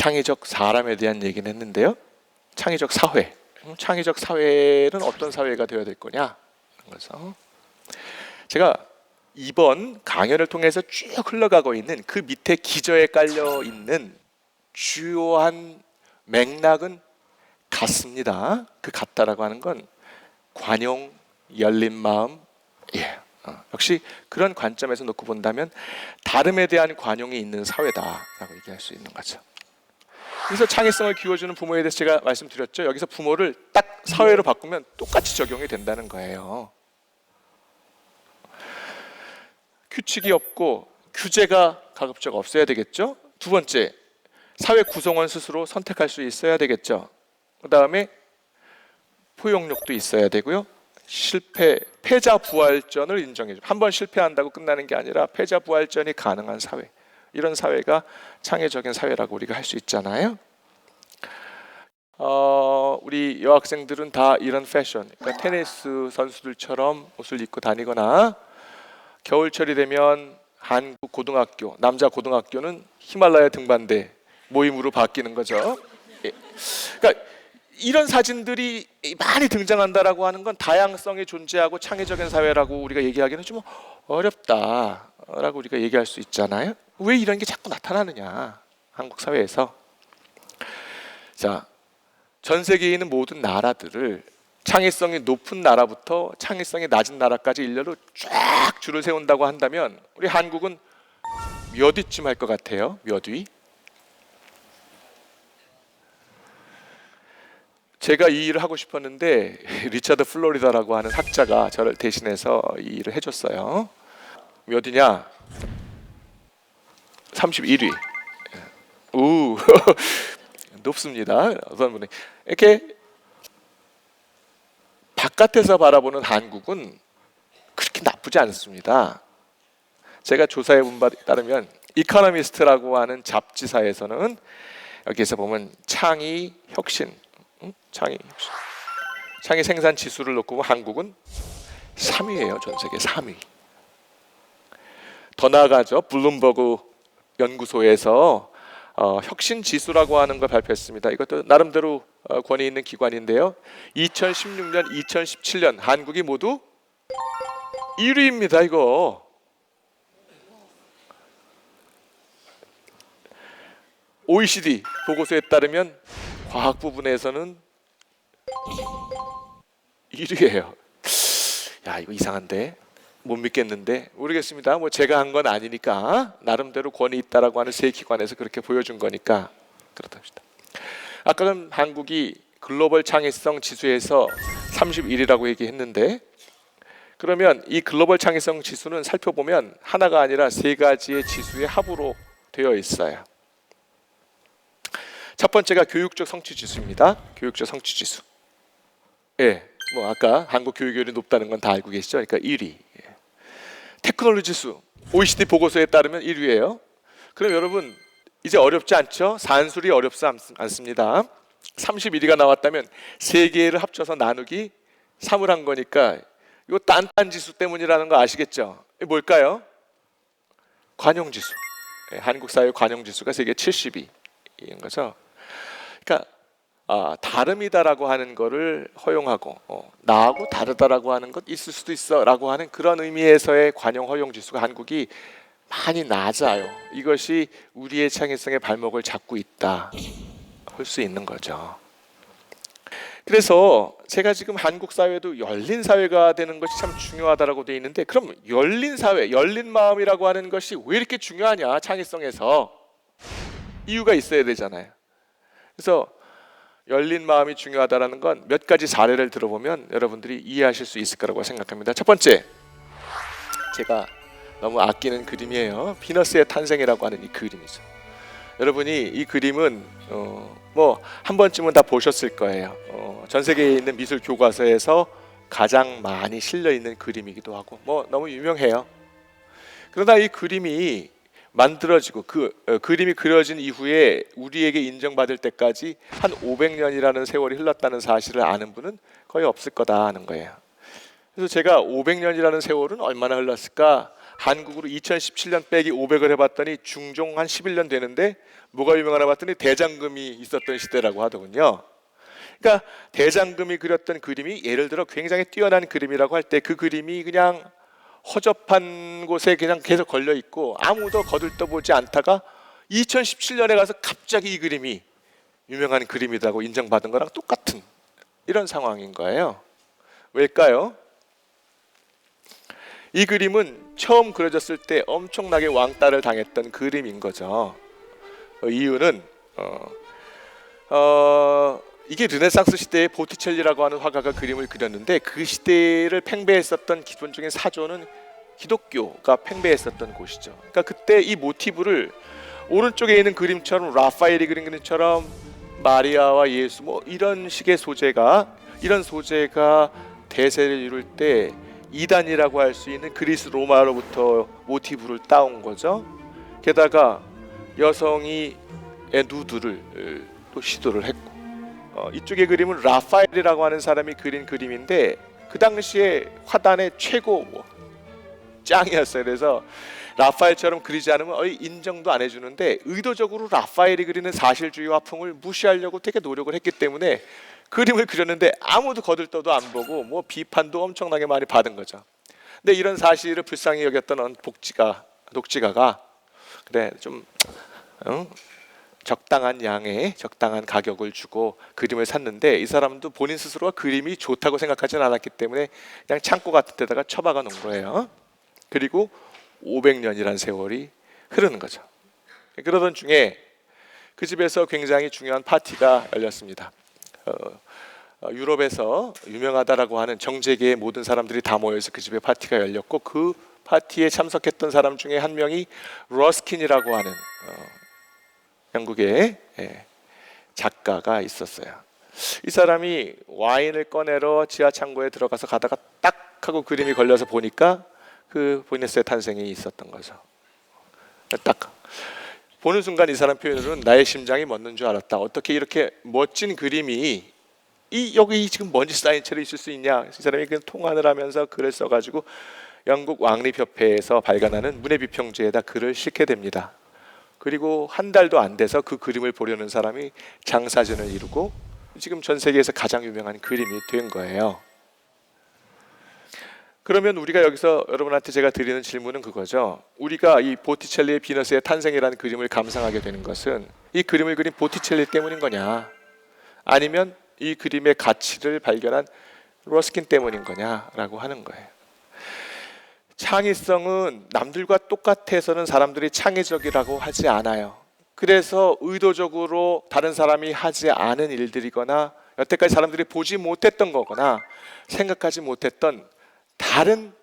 창의적 사람에 대한 얘기는 했는데요. 창의적 사회. 창의적 사회는 어떤 사회가 되어야 될 거냐? 그래서 제가 이번 강연을 통해서 쭉 흘러가고 있는 그 밑에 기저에 깔려 있는 주요한 맥락은 같습니다. 그 같다라고 하는 건 관용, 열린 마음, 역시 그런 관점에서 놓고 본다면 다름에 대한 관용이 있는 사회다라고 얘기할 수 있는 거죠. 그래서 창의성을 키워주는 부모에 대해서 제가 말씀드렸죠. 여기서 부모를 딱 사회로 바꾸면 똑같이 적용이 된다는 거예요. 규칙이 없고 규제가 가급적 없어야 되겠죠. 두 번째, 사회 구성원 스스로 선택할 수 있어야 되겠죠. 그 다음에 포용력도 있어야 되고요. 패자 부활전을 인정해줘. 한 번 실패한다고 끝나는 게 아니라 패자 부활전이 가능한 사회. 이런 사회가 창의적인 사회라고 우리가 할 수 있잖아요. 우리 여학생들은 다 이런 패션, 그러니까 테니스 선수들처럼 옷을 입고 다니거나 겨울철이 되면 한국 고등학교, 남자 고등학교는 히말라야 등반대 모임으로 바뀌는 거죠. 그러니까 이런 사진들이 많이 등장한다라고 하는 건 다양성이 존재하고 창의적인 사회라고 우리가 얘기하기는 좀 어렵다라고 우리가 얘기할 수 있잖아요. 왜 이런 게 자꾸 나타나느냐, 한국 사회에서. 자, 전 세계에 있는 모든 나라들을 창의성이 높은 나라부터 창의성이 낮은 나라까지 일렬로 쫙 줄을 세운다고 한다면 우리 한국은 몇 위쯤 할 것 같아요? 몇 위? 제가 이 일을 하고 싶었는데 리차드 플로리다라고 하는 학자가 저를 대신해서 이 일을 해줬어요. 몇 위냐? 31위. 우 높습니다. 어떤 분이 이렇게 바깥에서 바라보는 한국은 그렇게 나쁘지 않습니다. 제가 조사해 본 바에 따르면 이코노미스트라고 하는 잡지사에서는 여기에서 보면 창의 혁신, 창의 생산 지수를 놓고 보면 한국은 3위예요. 전 세계 3위. 더 나아가죠. 블룸버그 연구소에서 혁신 지수라고 하는 걸 발표했습니다. 이것도 나름대로 권위 있는 기관인데요. 2016년, 2017년 한국이 모두 1위입니다. 이거. OECD 보고서에 따르면 과학 부분에서는 1위예요. 야, 이거 이상한데? 못 믿겠는데? 모르겠습니다. 뭐 제가 한 건 아니니까 나름대로 권위 있다라고 하는 세 기관에서 그렇게 보여준 거니까 그렇답니다. 아까는 한국이 글로벌 창의성 지수에서 31위라고 얘기했는데, 그러면 이 글로벌 창의성 지수는 살펴보면 하나가 아니라 세 가지의 지수의 합으로 되어 있어요. 첫 번째가 교육적 성취 지수입니다. 교육적 성취 지수. 뭐 아까 한국 교육열이 높다는 건 다 알고 계시죠? 그러니까 1위. 테크놀로지 지수, OECD 보고서에 따르면 1위예요. 그럼 여러분 이제 어렵지 않죠? 산술이 어렵지 않습니다. 31위가 나왔다면 세 개를 합쳐서 나누기 3을 한 거니까 이거 딴딴 지수 때문이라는 거 아시겠죠? 이게 뭘까요? 관용 지수. 한국 사회 관용 지수가 세계 70위인 거죠. 그러니까 다름이다라고 하는 거를 허용하고 나하고 다르다라고 하는 것 있을 수도 있어라고 하는 그런 의미에서의 관용 허용 지수가 한국이 많이 낮아요. 이것이 우리의 창의성의 발목을 잡고 있다 할 수 있는 거죠. 그래서 제가 지금 한국 사회도 열린 사회가 되는 것이 참 중요하다라고 되어 있는데, 그럼 열린 사회, 열린 마음이라고 하는 것이 왜 이렇게 중요하냐? 창의성에서 이유가 있어야 되잖아요. 그래서 열린 마음이 중요하다는 건 몇 가지 사례를 들어보면 여러분들이 이해하실 수 있을 거라고 생각합니다. 첫 번째, 제가 너무 아끼는 그림이에요. 비너스의 탄생이라고 하는 이 그림이죠. 여러분이 이 그림은 뭐 한 번쯤은 다 보셨을 거예요. 전 세계에 있는 미술 교과서에서 가장 많이 실려 있는 그림이기도 하고 뭐 너무 유명해요. 그러나 이 그림이 만들어지고 그림이 그려진 이후에 우리에게 인정받을 때까지 한 500년이라는 세월이 흘렀다는 사실을 아는 분은 거의 없을 거다 하는 거예요. 그래서 제가 500년이라는 세월은 얼마나 흘렀을까 한국으로 2017년 빼기 500을 해봤더니 중종 한 11년 되는데 뭐가 유명하나 봤더니 대장금이 있었던 시대라고 하더군요. 그러니까 대장금이 그렸던 그림이 예를 들어 굉장히 뛰어난 그림이라고 할 때 그 그림이 그냥 허접한 곳에 그냥 계속 걸려 있고 아무도 거들떠보지 않다가 2017년에 가서 갑자기 이 그림이 유명한 그림이라고 인정받은 거랑 똑같은 이런 상황인 거예요. 왜일까요? 이 그림은 처음 그려졌을 때 엄청나게 왕따를 당했던 그림인 거죠. 이유는 이게 르네상스 시대에 보티첼리라고 하는 화가가 그림을 그렸는데 그 시대를 팽배했었던 기본적인 사조는 기독교가 팽배했었던 곳이죠. 그러니까 그때 이 모티브를 오른쪽에 있는 그림처럼 라파엘이 그린 그림처럼 마리아와 예수 뭐 이런 식의 소재가 대세를 이룰 때 이단이라고 할 수 있는 그리스 로마로부터 모티브를 따온 거죠. 게다가 여성이 누드를 또 시도를 했고 이쪽의 그림은 라파엘이라고 하는 사람이 그린 그림인데 그 당시에 화단의 최고 짱이었어요. 그래서 라파엘처럼 그리지 않으면 인정도 안 해주는데 의도적으로 라파엘이 그리는 사실주의 화풍을 무시하려고 되게 노력을 했기 때문에 그림을 그렸는데 아무도 거들떠도 안 보고 뭐 비판도 엄청나게 많이 받은 거죠. 근데 이런 사실을 불쌍히 여겼던 독지가가 그래 좀 적당한 양의 적당한 가격을 주고 그림을 샀는데 이 사람도 본인 스스로가 그림이 좋다고 생각하지는 않았기 때문에 그냥 창고 같은 데다가 처박아 놓은 거예요. 그리고 500년이라는 세월이 흐르는 거죠. 그러던 중에 그 집에서 굉장히 중요한 파티가 열렸습니다. 유럽에서 유명하다라고 하는 정재계의 모든 사람들이 다 모여서 그 집에 파티가 열렸고 그 파티에 참석했던 사람 중에 한 명이 러스킨이라고 하는 영국의 작가가 있었어요. 이 사람이 와인을 꺼내러 지하 창고에 들어가서 가다가 딱 하고 그림이 걸려서 보니까 그 보네스의 탄생이 있었던 거죠. 딱 보는 순간 이 사람 표현으로는 나의 심장이 멎는 줄 알았다. 어떻게 이렇게 멋진 그림이 여기 지금 먼지 쌓인 채로 있을 수 있냐. 이 사람이 그 통환을 하면서 글을 써가지고 영국 왕립협회에서 발간하는 문해비평지에다 글을 싣게 됩니다. 그리고 한 달도 안 돼서 그 그림을 보려는 사람이 장사진을 이루고 지금 전 세계에서 가장 유명한 그림이 된 거예요. 그러면 우리가 여기서 여러분한테 제가 드리는 질문은 그거죠. 우리가 이 보티첼리의 비너스의 탄생이라는 그림을 감상하게 되는 것은 이 그림을 그린 보티첼리 때문인 거냐, 아니면 이 그림의 가치를 발견한 러스킨 때문인 거냐라고 하는 거예요. 창의성은 남들과 똑같아서는 사람들이 창의적이라고 하지 않아요. 그래서 의도적으로 다른 사람이 하지 않은 일들이거나 여태까지 사람들이 보지 못했던 거거나 생각하지 못했던 다른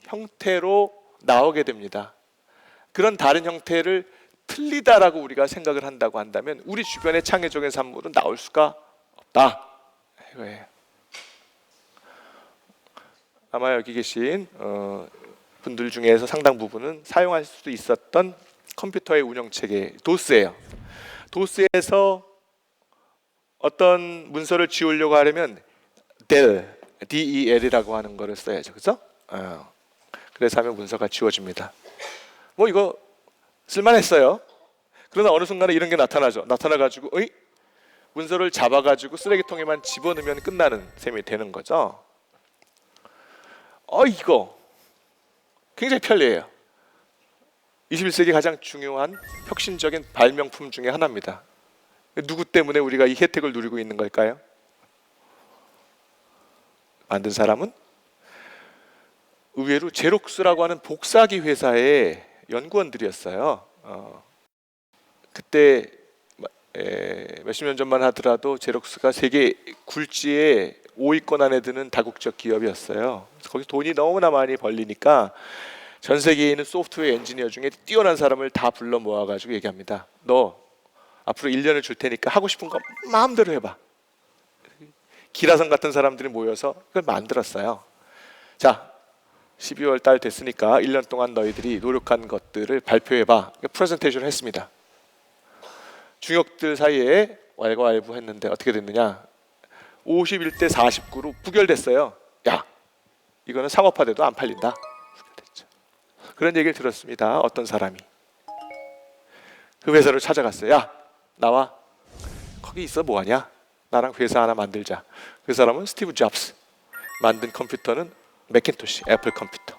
형태로 나오게 됩니다. 그런 다른 형태를 틀리다라고 우리가 생각을 한다고 한다면 우리 주변의 창의적인 산물은 나올 수가 없다 이거예요. 아마 여기 계신 분들 중에서 상당 부분은 사용할 수도 있었던 컴퓨터의 운영체계 도스예요. 도스에서 어떤 문서를 지우려고 하려면 DEL이라고 하는 거를 써야죠. 그죠? 그래서 하면 문서가 지워집니다. 뭐 이거 쓸만했어요. 그러나 어느 순간에 이런 게 나타나죠. 나타나가지고 문서를 잡아가지고 쓰레기통에만 집어넣으면 끝나는 셈이 되는 거죠. 이거 굉장히 편리해요. 21세기 가장 중요한 혁신적인 발명품 중에 하나입니다. 누구 때문에 우리가 이 혜택을 누리고 있는 걸까요? 만든 사람은 의외로 제록스라고 하는 복사기 회사의 연구원들이었어요. 그때 몇십 년 전만 하더라도 제록스가 세계 굴지에 5위권 안에 드는 다국적 기업이었어요. 거기 돈이 너무나 많이 벌리니까 전 세계에 있는 소프트웨어 엔지니어 중에 뛰어난 사람을 다 불러 모아가지고 얘기합니다. 너 앞으로 1년을 줄 테니까 하고 싶은 거 마음대로 해봐. 기라성 같은 사람들이 모여서 그걸 만들었어요. 자, 12월 달 됐으니까 1년 동안 너희들이 노력한 것들을 발표해봐. 프레젠테이션을 했습니다. 중역들 사이에 왈가왈부했는데 어떻게 됐느냐? 51대 49로 부결됐어요. 야, 이거는 상업화돼도 안 팔린다. 부결됐죠. 그런 얘기를 들었습니다. 어떤 사람이 그 회사를 찾아갔어요. 야, 나와. 거기 있어 뭐하냐? 나랑 회사 하나 만들자. 그 사람은 스티브 잡스. 만든 컴퓨터는 맥킨토시, 애플 컴퓨터.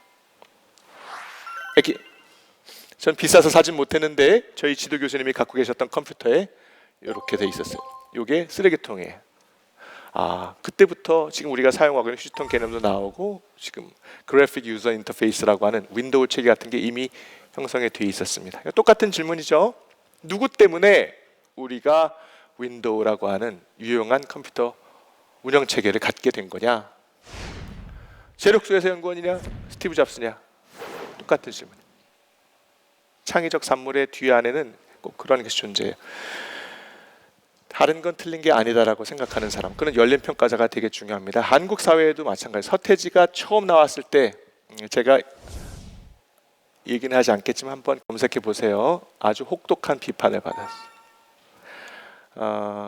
전 비싸서 사진 못했는데 저희 지도 교수님이 갖고 계셨던 컴퓨터에 이렇게 돼 있었어요. 이게 쓰레기통이에요. 그때부터 지금 우리가 사용하고 있는 휴지통 개념도 나오고 지금 그래픽 유저 인터페이스라고 하는 윈도우 체계 같은 게 이미 형성이 되어 있었습니다. 똑같은 질문이죠. 누구 때문에 우리가 윈도우라고 하는 유용한 컴퓨터 운영 체계를 갖게 된 거냐? 제록스에서 연구원이냐? 스티브 잡스냐? 똑같은 질문. 창의적 산물의 뒤 안에는 꼭 그런 것이 존재해요. 다른 건 틀린 게 아니다라고 생각하는 사람, 그런 열린 평가자가 되게 중요합니다. 한국 사회에도 마찬가지. 서태지가 처음 나왔을 때 제가 얘기는 하지 않겠지만 한번 검색해 보세요. 아주 혹독한 비판을 받았어요.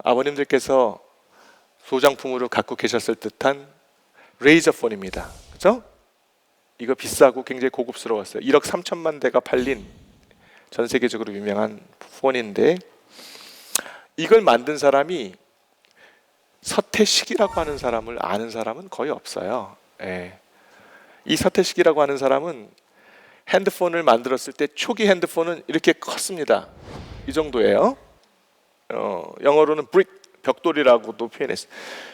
아버님들께서 소장품으로 갖고 계셨을 듯한 레이저폰입니다. 그렇죠? 이거 비싸고 굉장히 고급스러웠어요. 1억 3천만 대가 팔린 전 세계적으로 유명한 폰인데 이걸 만든 사람이 서태식이라고 하는 사람을 아는 사람은 거의 없어요. 이 서태식이라고 하는 사람은 핸드폰을 만들었을 때 초기 핸드폰은 이렇게 컸습니다. 이 정도예요. 영어로는 브릭, 벽돌이라고도 표현했어요.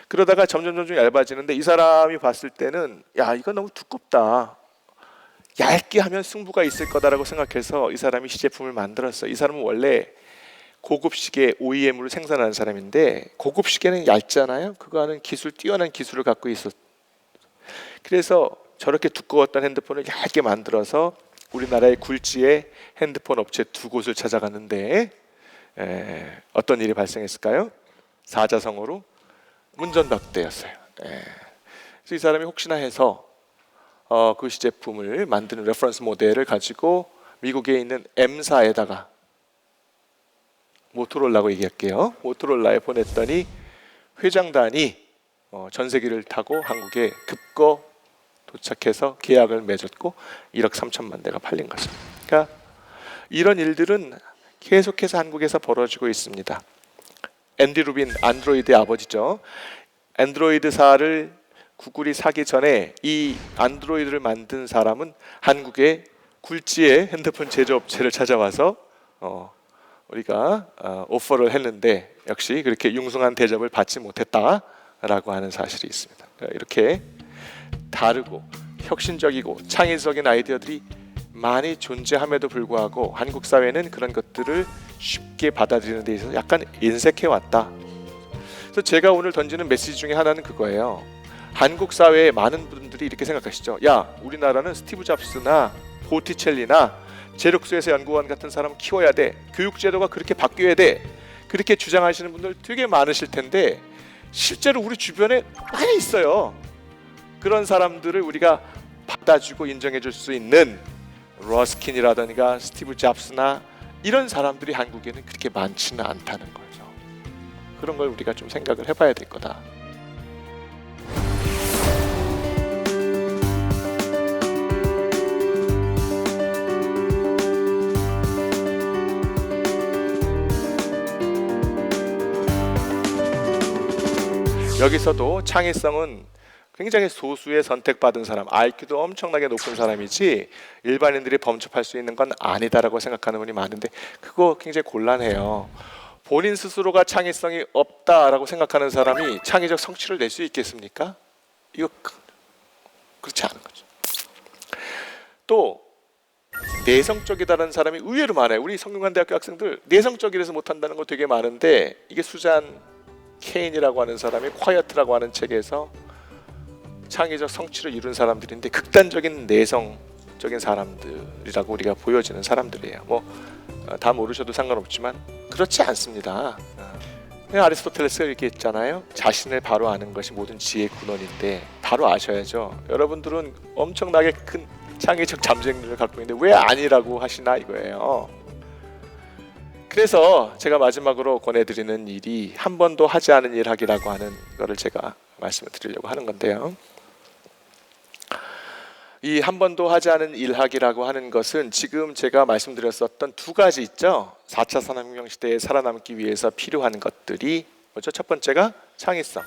그러다가 점점 얇아지는데 이 사람이 봤을 때는 야, 이거 너무 두껍다. 얇게 하면 승부가 있을 거다라고 생각해서 이 사람이 시제품을 만들었어요. 이 사람은 원래 고급 시계 OEM으로 생산하는 사람인데 고급 시계는 얇잖아요. 그거는 뛰어난 기술을 갖고 있었. 그래서 저렇게 두꺼웠던 핸드폰을 얇게 만들어서 우리나라의 굴지의 핸드폰 업체 2곳을 찾아갔는데 어떤 일이 발생했을까요? 사자성어로 문전박대였어요. 그래서 이 사람이 혹시나 해서 그 시제품을 만드는 레퍼런스 모델을 가지고 미국에 있는 M사에다가 모토로라고 얘기할게요. 모토로라에 보냈더니 회장단이 전세기를 타고 한국에 급거 도착해서 계약을 맺었고 1억 3천만 대가 팔린 거죠. 그러니까 이런 일들은 계속해서 한국에서 벌어지고 있습니다. 앤디 루빈, 안드로이드의 아버지죠. 안드로이드사를 구글이 사기 전에 이 안드로이드를 만든 사람은 한국의 굴지의 핸드폰 제조업체를 찾아와서 우리가 오퍼를 했는데 역시 그렇게 융숭한 대접을 받지 못했다라고 하는 사실이 있습니다. 이렇게 다르고 혁신적이고 창의적인 아이디어들이 많이 존재함에도 불구하고 한국 사회는 그런 것들을 쉽게 받아들이는 데 있어서 약간 인색해 왔다. 그래서 제가 오늘 던지는 메시지 중에 하나는 그거예요. 한국 사회에 많은 분들이 이렇게 생각하시죠. 야, 우리나라는 스티브 잡스나 보티첼리나 제록스에서 연구원 같은 사람 키워야 돼. 교육제도가 그렇게 바뀌어야 돼. 그렇게 주장하시는 분들 되게 많으실 텐데 실제로 우리 주변에 많이 있어요. 그런 사람들을 우리가 받아주고 인정해줄 수 있는 러스킨이라든가 스티브 잡스나 이런 사람들이 한국에는 그렇게 많지는 않다는 거죠. 그런 걸 우리가 좀 생각을 해봐야 될 거다. 여기서도 창의성은 굉장히 소수의 선택받은 사람, IQ도 엄청나게 높은 사람이지 일반인들이 범접할 수 있는 건 아니다라고 생각하는 분이 많은데 그거 굉장히 곤란해요. 본인 스스로가 창의성이 없다라고 생각하는 사람이 창의적 성취를 낼 수 있겠습니까? 이거 그렇지 않은 거죠. 또 내성적이다라는 사람이 의외로 많아요. 우리 성균관대학교 학생들 내성적이라서 못한다는 거 되게 많은데 이게 수잔 케인이라고 하는 사람이 콰이어트라고 하는 책에서 창의적 성취를 이룬 사람들인데 극단적인 내성적인 사람들이라고 우리가 보여지는 사람들이에요. 다 모르셔도 상관없지만 그렇지 않습니다. 아리스토텔레스가 이렇게 했잖아요. 자신을 바로 아는 것이 모든 지혜의 근원인데 바로 아셔야죠. 여러분들은 엄청나게 큰 창의적 잠재력을 갖고 있는데 왜 아니라고 하시나 이거예요. 그래서 제가 마지막으로 권해드리는 일이 한 번도 하지 않은 일 하기라고 하는 거를 제가 말씀을 드리려고 하는 건데요. 이 한 번도 하지 않은 일하기라고 하는 것은 지금 제가 말씀드렸었던 두 가지 있죠. 4차 산업혁명 시대에 살아남기 위해서 필요한 것들이 뭐죠? 첫 번째가 창의성,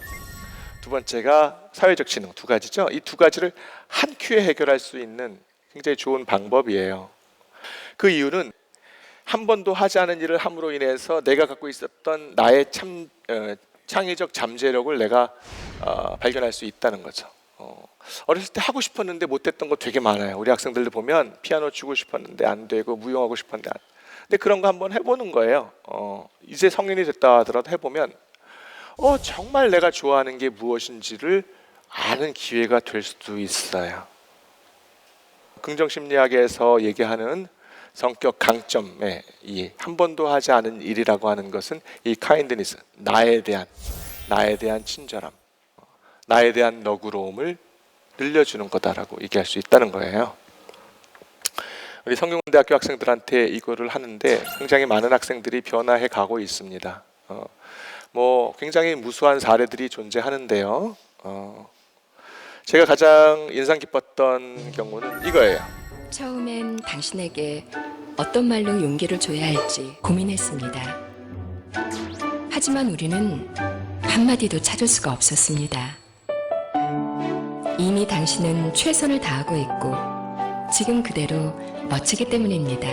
두 번째가 사회적 지능, 두 가지죠. 이 두 가지를 한 큐에 해결할 수 있는 굉장히 좋은 방법이에요. 그 이유는 한 번도 하지 않은 일을 함으로 인해서 내가 갖고 있었던 나의 창의적 잠재력을 내가 발견할 수 있다는 거죠. 어렸을 때 하고 싶었는데 못했던 거 되게 많아요. 우리 학생들도 보면 피아노 치고 싶었는데 안 되고 무용하고 싶었는데 안. 근데 그런 거 한번 해보는 거예요. 이제 성인이 됐다 하더라도 해보면 정말 내가 좋아하는 게 무엇인지를 아는 기회가 될 수도 있어요. 긍정심리학에서 얘기하는 성격 강점에 이 한 번도 하지 않은 일이라고 하는 것은 이 카인드니스, 나에 대한 친절함, 나에 대한 너그러움을 늘려주는 거다라고 얘기할 수 있다는 거예요. 우리 성균관대학교 학생들한테 이거를 하는데 굉장히 많은 학생들이 변화해 가고 있습니다. 굉장히 무수한 사례들이 존재하는데요. 제가 가장 인상 깊었던 경우는 이거예요. 처음엔 당신에게 어떤 말로 용기를 줘야 할지 고민했습니다. 하지만 우리는 한마디도 찾을 수가 없었습니다. 이미 당신은 최선을 다하고 있고 지금 그대로 멋지기 때문입니다.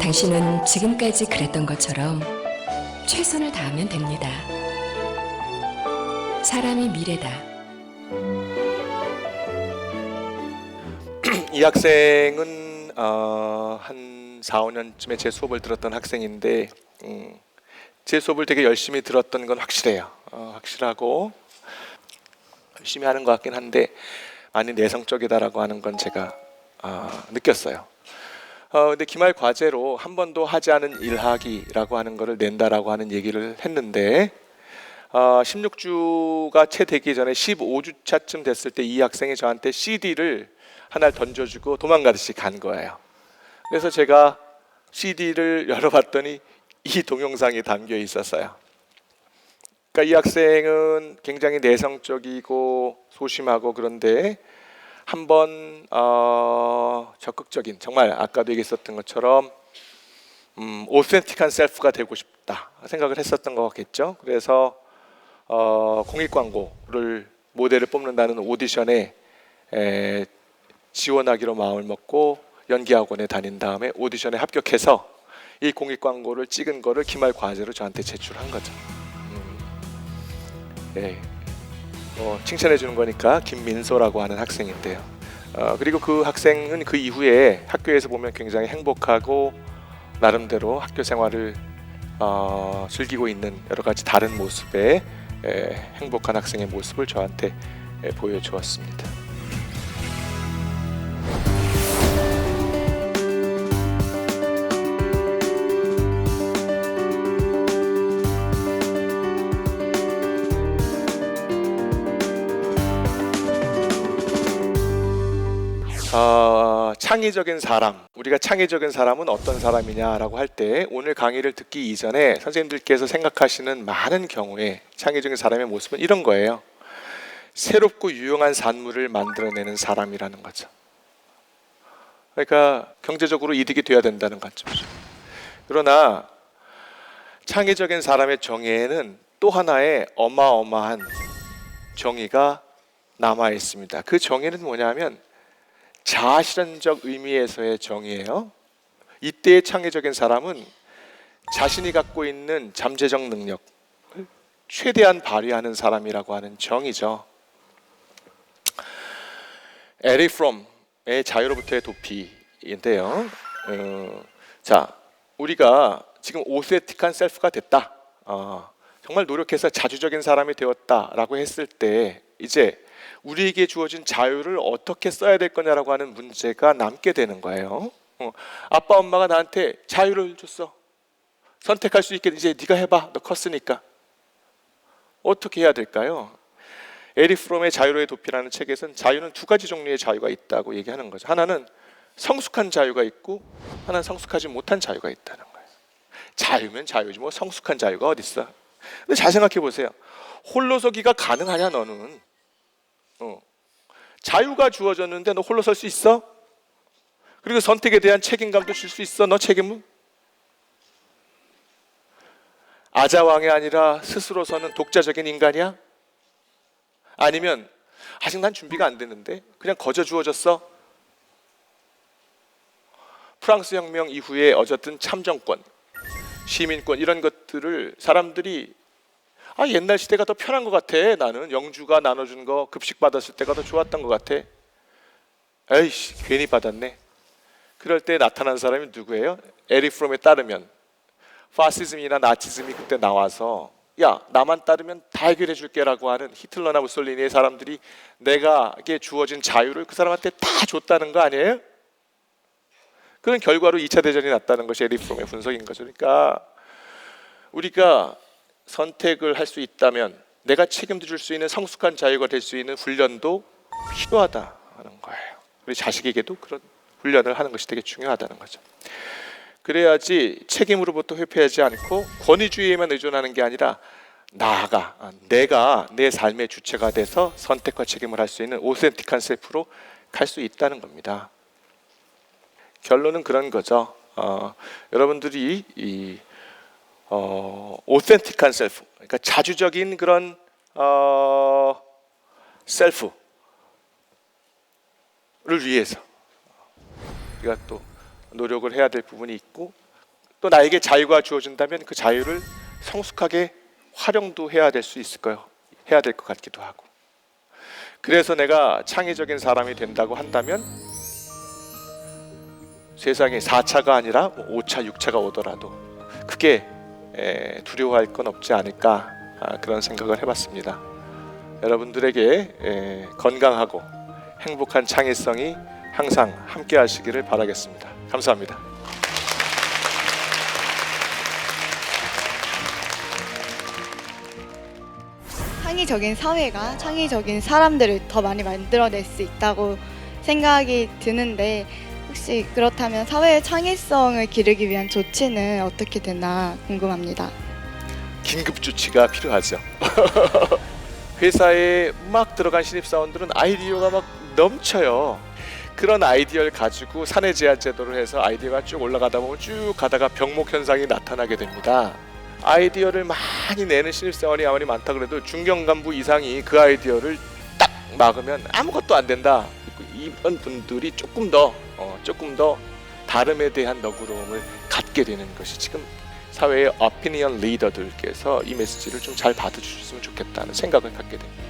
당신은 지금까지 그랬던 것처럼 최선을 다하면 됩니다. 사람이 미래다. 이 학생은 한 4, 5년쯤에 제 수업을 들었던 학생인데 제 수업을 되게 열심히 들었던 건 확실해요. 확실하고 열심히 하는 것 같긴 한데 많이 내성적이다라고 하는 건 제가 느꼈어요. 근데 기말 과제로 한 번도 하지 않은 일하기라고 하는 거를 낸다라고 하는 얘기를 했는데 16주가 채 되기 전에 15주차쯤 됐을 때 이 학생이 저한테 CD를 하나를 던져주고 도망가듯이 간 거예요. 그래서 제가 CD를 열어봤더니 이 동영상이 담겨 있었어요. 그러니까 이 학생은 굉장히 내성적이고 소심하고 그런데 한번 적극적인, 정말 아까도 얘기했었던 것처럼 오센틱한 셀프가 되고 싶다 생각을 했었던 것 같겠죠. 그래서 공익광고를 모델을 뽑는다는 오디션에 지원하기로 마음을 먹고 연기학원에 다닌 다음에 오디션에 합격해서 이 공익광고를 찍은 거를 기말 과제로 저한테 제출한 거죠. 칭찬해 주는 거니까 김민소라고 하는 학생인데요. 그리고 그 학생은 그 이후에 학교에서 보면 굉장히 행복하고 나름대로 학교 생활을 즐기고 있는 여러 가지 다른 모습의 행복한 학생의 모습을 저한테 보여주었습니다. 창의적인 사람, 우리가 창의적인 사람은 어떤 사람이냐라고 할 때 오늘 강의를 듣기 이전에 선생님들께서 생각하시는 많은 경우에 창의적인 사람의 모습은 이런 거예요. 새롭고 유용한 산물을 만들어내는 사람이라는 거죠. 그러니까 경제적으로 이득이 돼야 된다는 관점이죠. 그러나 창의적인 사람의 정의에는 또 하나의 어마어마한 정의가 남아 있습니다. 그 정의는 뭐냐면 자아실현적 의미에서의 정의예요. 이때의 창의적인 사람은 자신이 갖고 있는 잠재적 능력을 최대한 발휘하는 사람이라고 하는 정의죠. 에릭 프롬의 자유로부터의 도피인데요. 우리가 지금 오세틱한 셀프가 됐다. 정말 노력해서 자주적인 사람이 되었다라고 했을 때 이제 우리에게 주어진 자유를 어떻게 써야 될 거냐라고 하는 문제가 남게 되는 거예요. 아빠 엄마가 나한테 자유를 줬어. 선택할 수 있게 이제 네가 해봐. 너 컸으니까. 어떻게 해야 될까요? 에릭 프롬의 자유로의 도피라는 책에서는 자유는 두 가지 종류의 자유가 있다고 얘기하는 거죠. 하나는 성숙한 자유가 있고 하나는 성숙하지 못한 자유가 있다는 거예요. 자유면 자유지 뭐 성숙한 자유가 어디 있어? 근데 잘 생각해 보세요. 홀로서기가 가능하냐 너는? 자유가 주어졌는데 너 홀로 설 수 있어? 그리고 선택에 대한 책임감도 줄 수 있어? 너 책임은? 아자왕이 아니라 스스로 서는 독자적인 인간이야? 아니면 아직 난 준비가 안 됐는데 그냥 거저 주어졌어? 프랑스 혁명 이후에 얻었던 참정권, 시민권 이런 것들을 사람들이 옛날 시대가 더 편한 것 같아. 나는 영주가 나눠준 거 급식 받았을 때가 더 좋았던 것 같아. 에이씨 괜히 받았네. 그럴 때 나타난 사람이 누구예요? 에릭 프롬에 따르면 파시즘이나 나치즘이 그때 나와서 야 나만 따르면 다 해결해 줄게라고 하는 히틀러나 무솔리니의 사람들이 내가게 주어진 자유를 그 사람한테 다 줬다는 거 아니에요? 그런 결과로 2차 대전이 났다는 것이 에릭 프롬의 분석인 거죠. 그러니까 우리가 선택을 할 수 있다면 내가 책임져 줄 수 있는 성숙한 자유가 될 수 있는 훈련도 필요하다는 거예요. 우리 자식에게도 그런 훈련을 하는 것이 되게 중요하다는 거죠. 그래야지 책임으로부터 회피하지 않고 권위주의에만 의존하는 게 아니라 나아가 내가 내 삶의 주체가 돼서 선택과 책임을 할 수 있는 오센틱한 셀프로 갈 수 있다는 겁니다. 결론은 그런 거죠. 여러분들이 이 오센틱한 셀프, 그러니까 자주적인 그런 셀프를 위해서 우리가 또 노력을 해야 될 부분이 있고 또 나에게 자유가 주어진다면 그 자유를 성숙하게 활용도 해야 될 수 있을 거예요. 해야 될 것 같기도 하고. 그래서 내가 창의적인 사람이 된다고 한다면 세상에 4차가 아니라 5차, 6차가 오더라도 그게 두려워할 건 없지 않을까 그런 생각을 해봤습니다. 여러분들에게 건강하고 행복한 창의성이 항상 함께 하시기를 바라겠습니다. 감사합니다. 창의적인 사회가 창의적인 사람들을 더 많이 만들어낼 수 있다고 생각이 드는데 혹시 그렇다면 사회의 창의성을 기르기 위한 조치는 어떻게 되나 궁금합니다. 긴급 조치가 필요하죠. 회사에 막 들어간 신입사원들은 아이디어가 막 넘쳐요. 그런 아이디어를 가지고 사내 제한 제도를 해서 아이디어가 쭉 올라가다 보면 쭉 가다가 병목 현상이 나타나게 됩니다. 아이디어를 많이 내는 신입사원이 아무리 많다 그래도 중견 간부 이상이 그 아이디어를 딱 막으면 아무것도 안 된다. 이런 분들이 조금 더 다름에 대한 너그러움을 갖게 되는 것이 지금 사회의 오피니언 리더들께서 이 메시지를 좀 잘 받아주셨으면 좋겠다는 생각을 갖게 됩니다.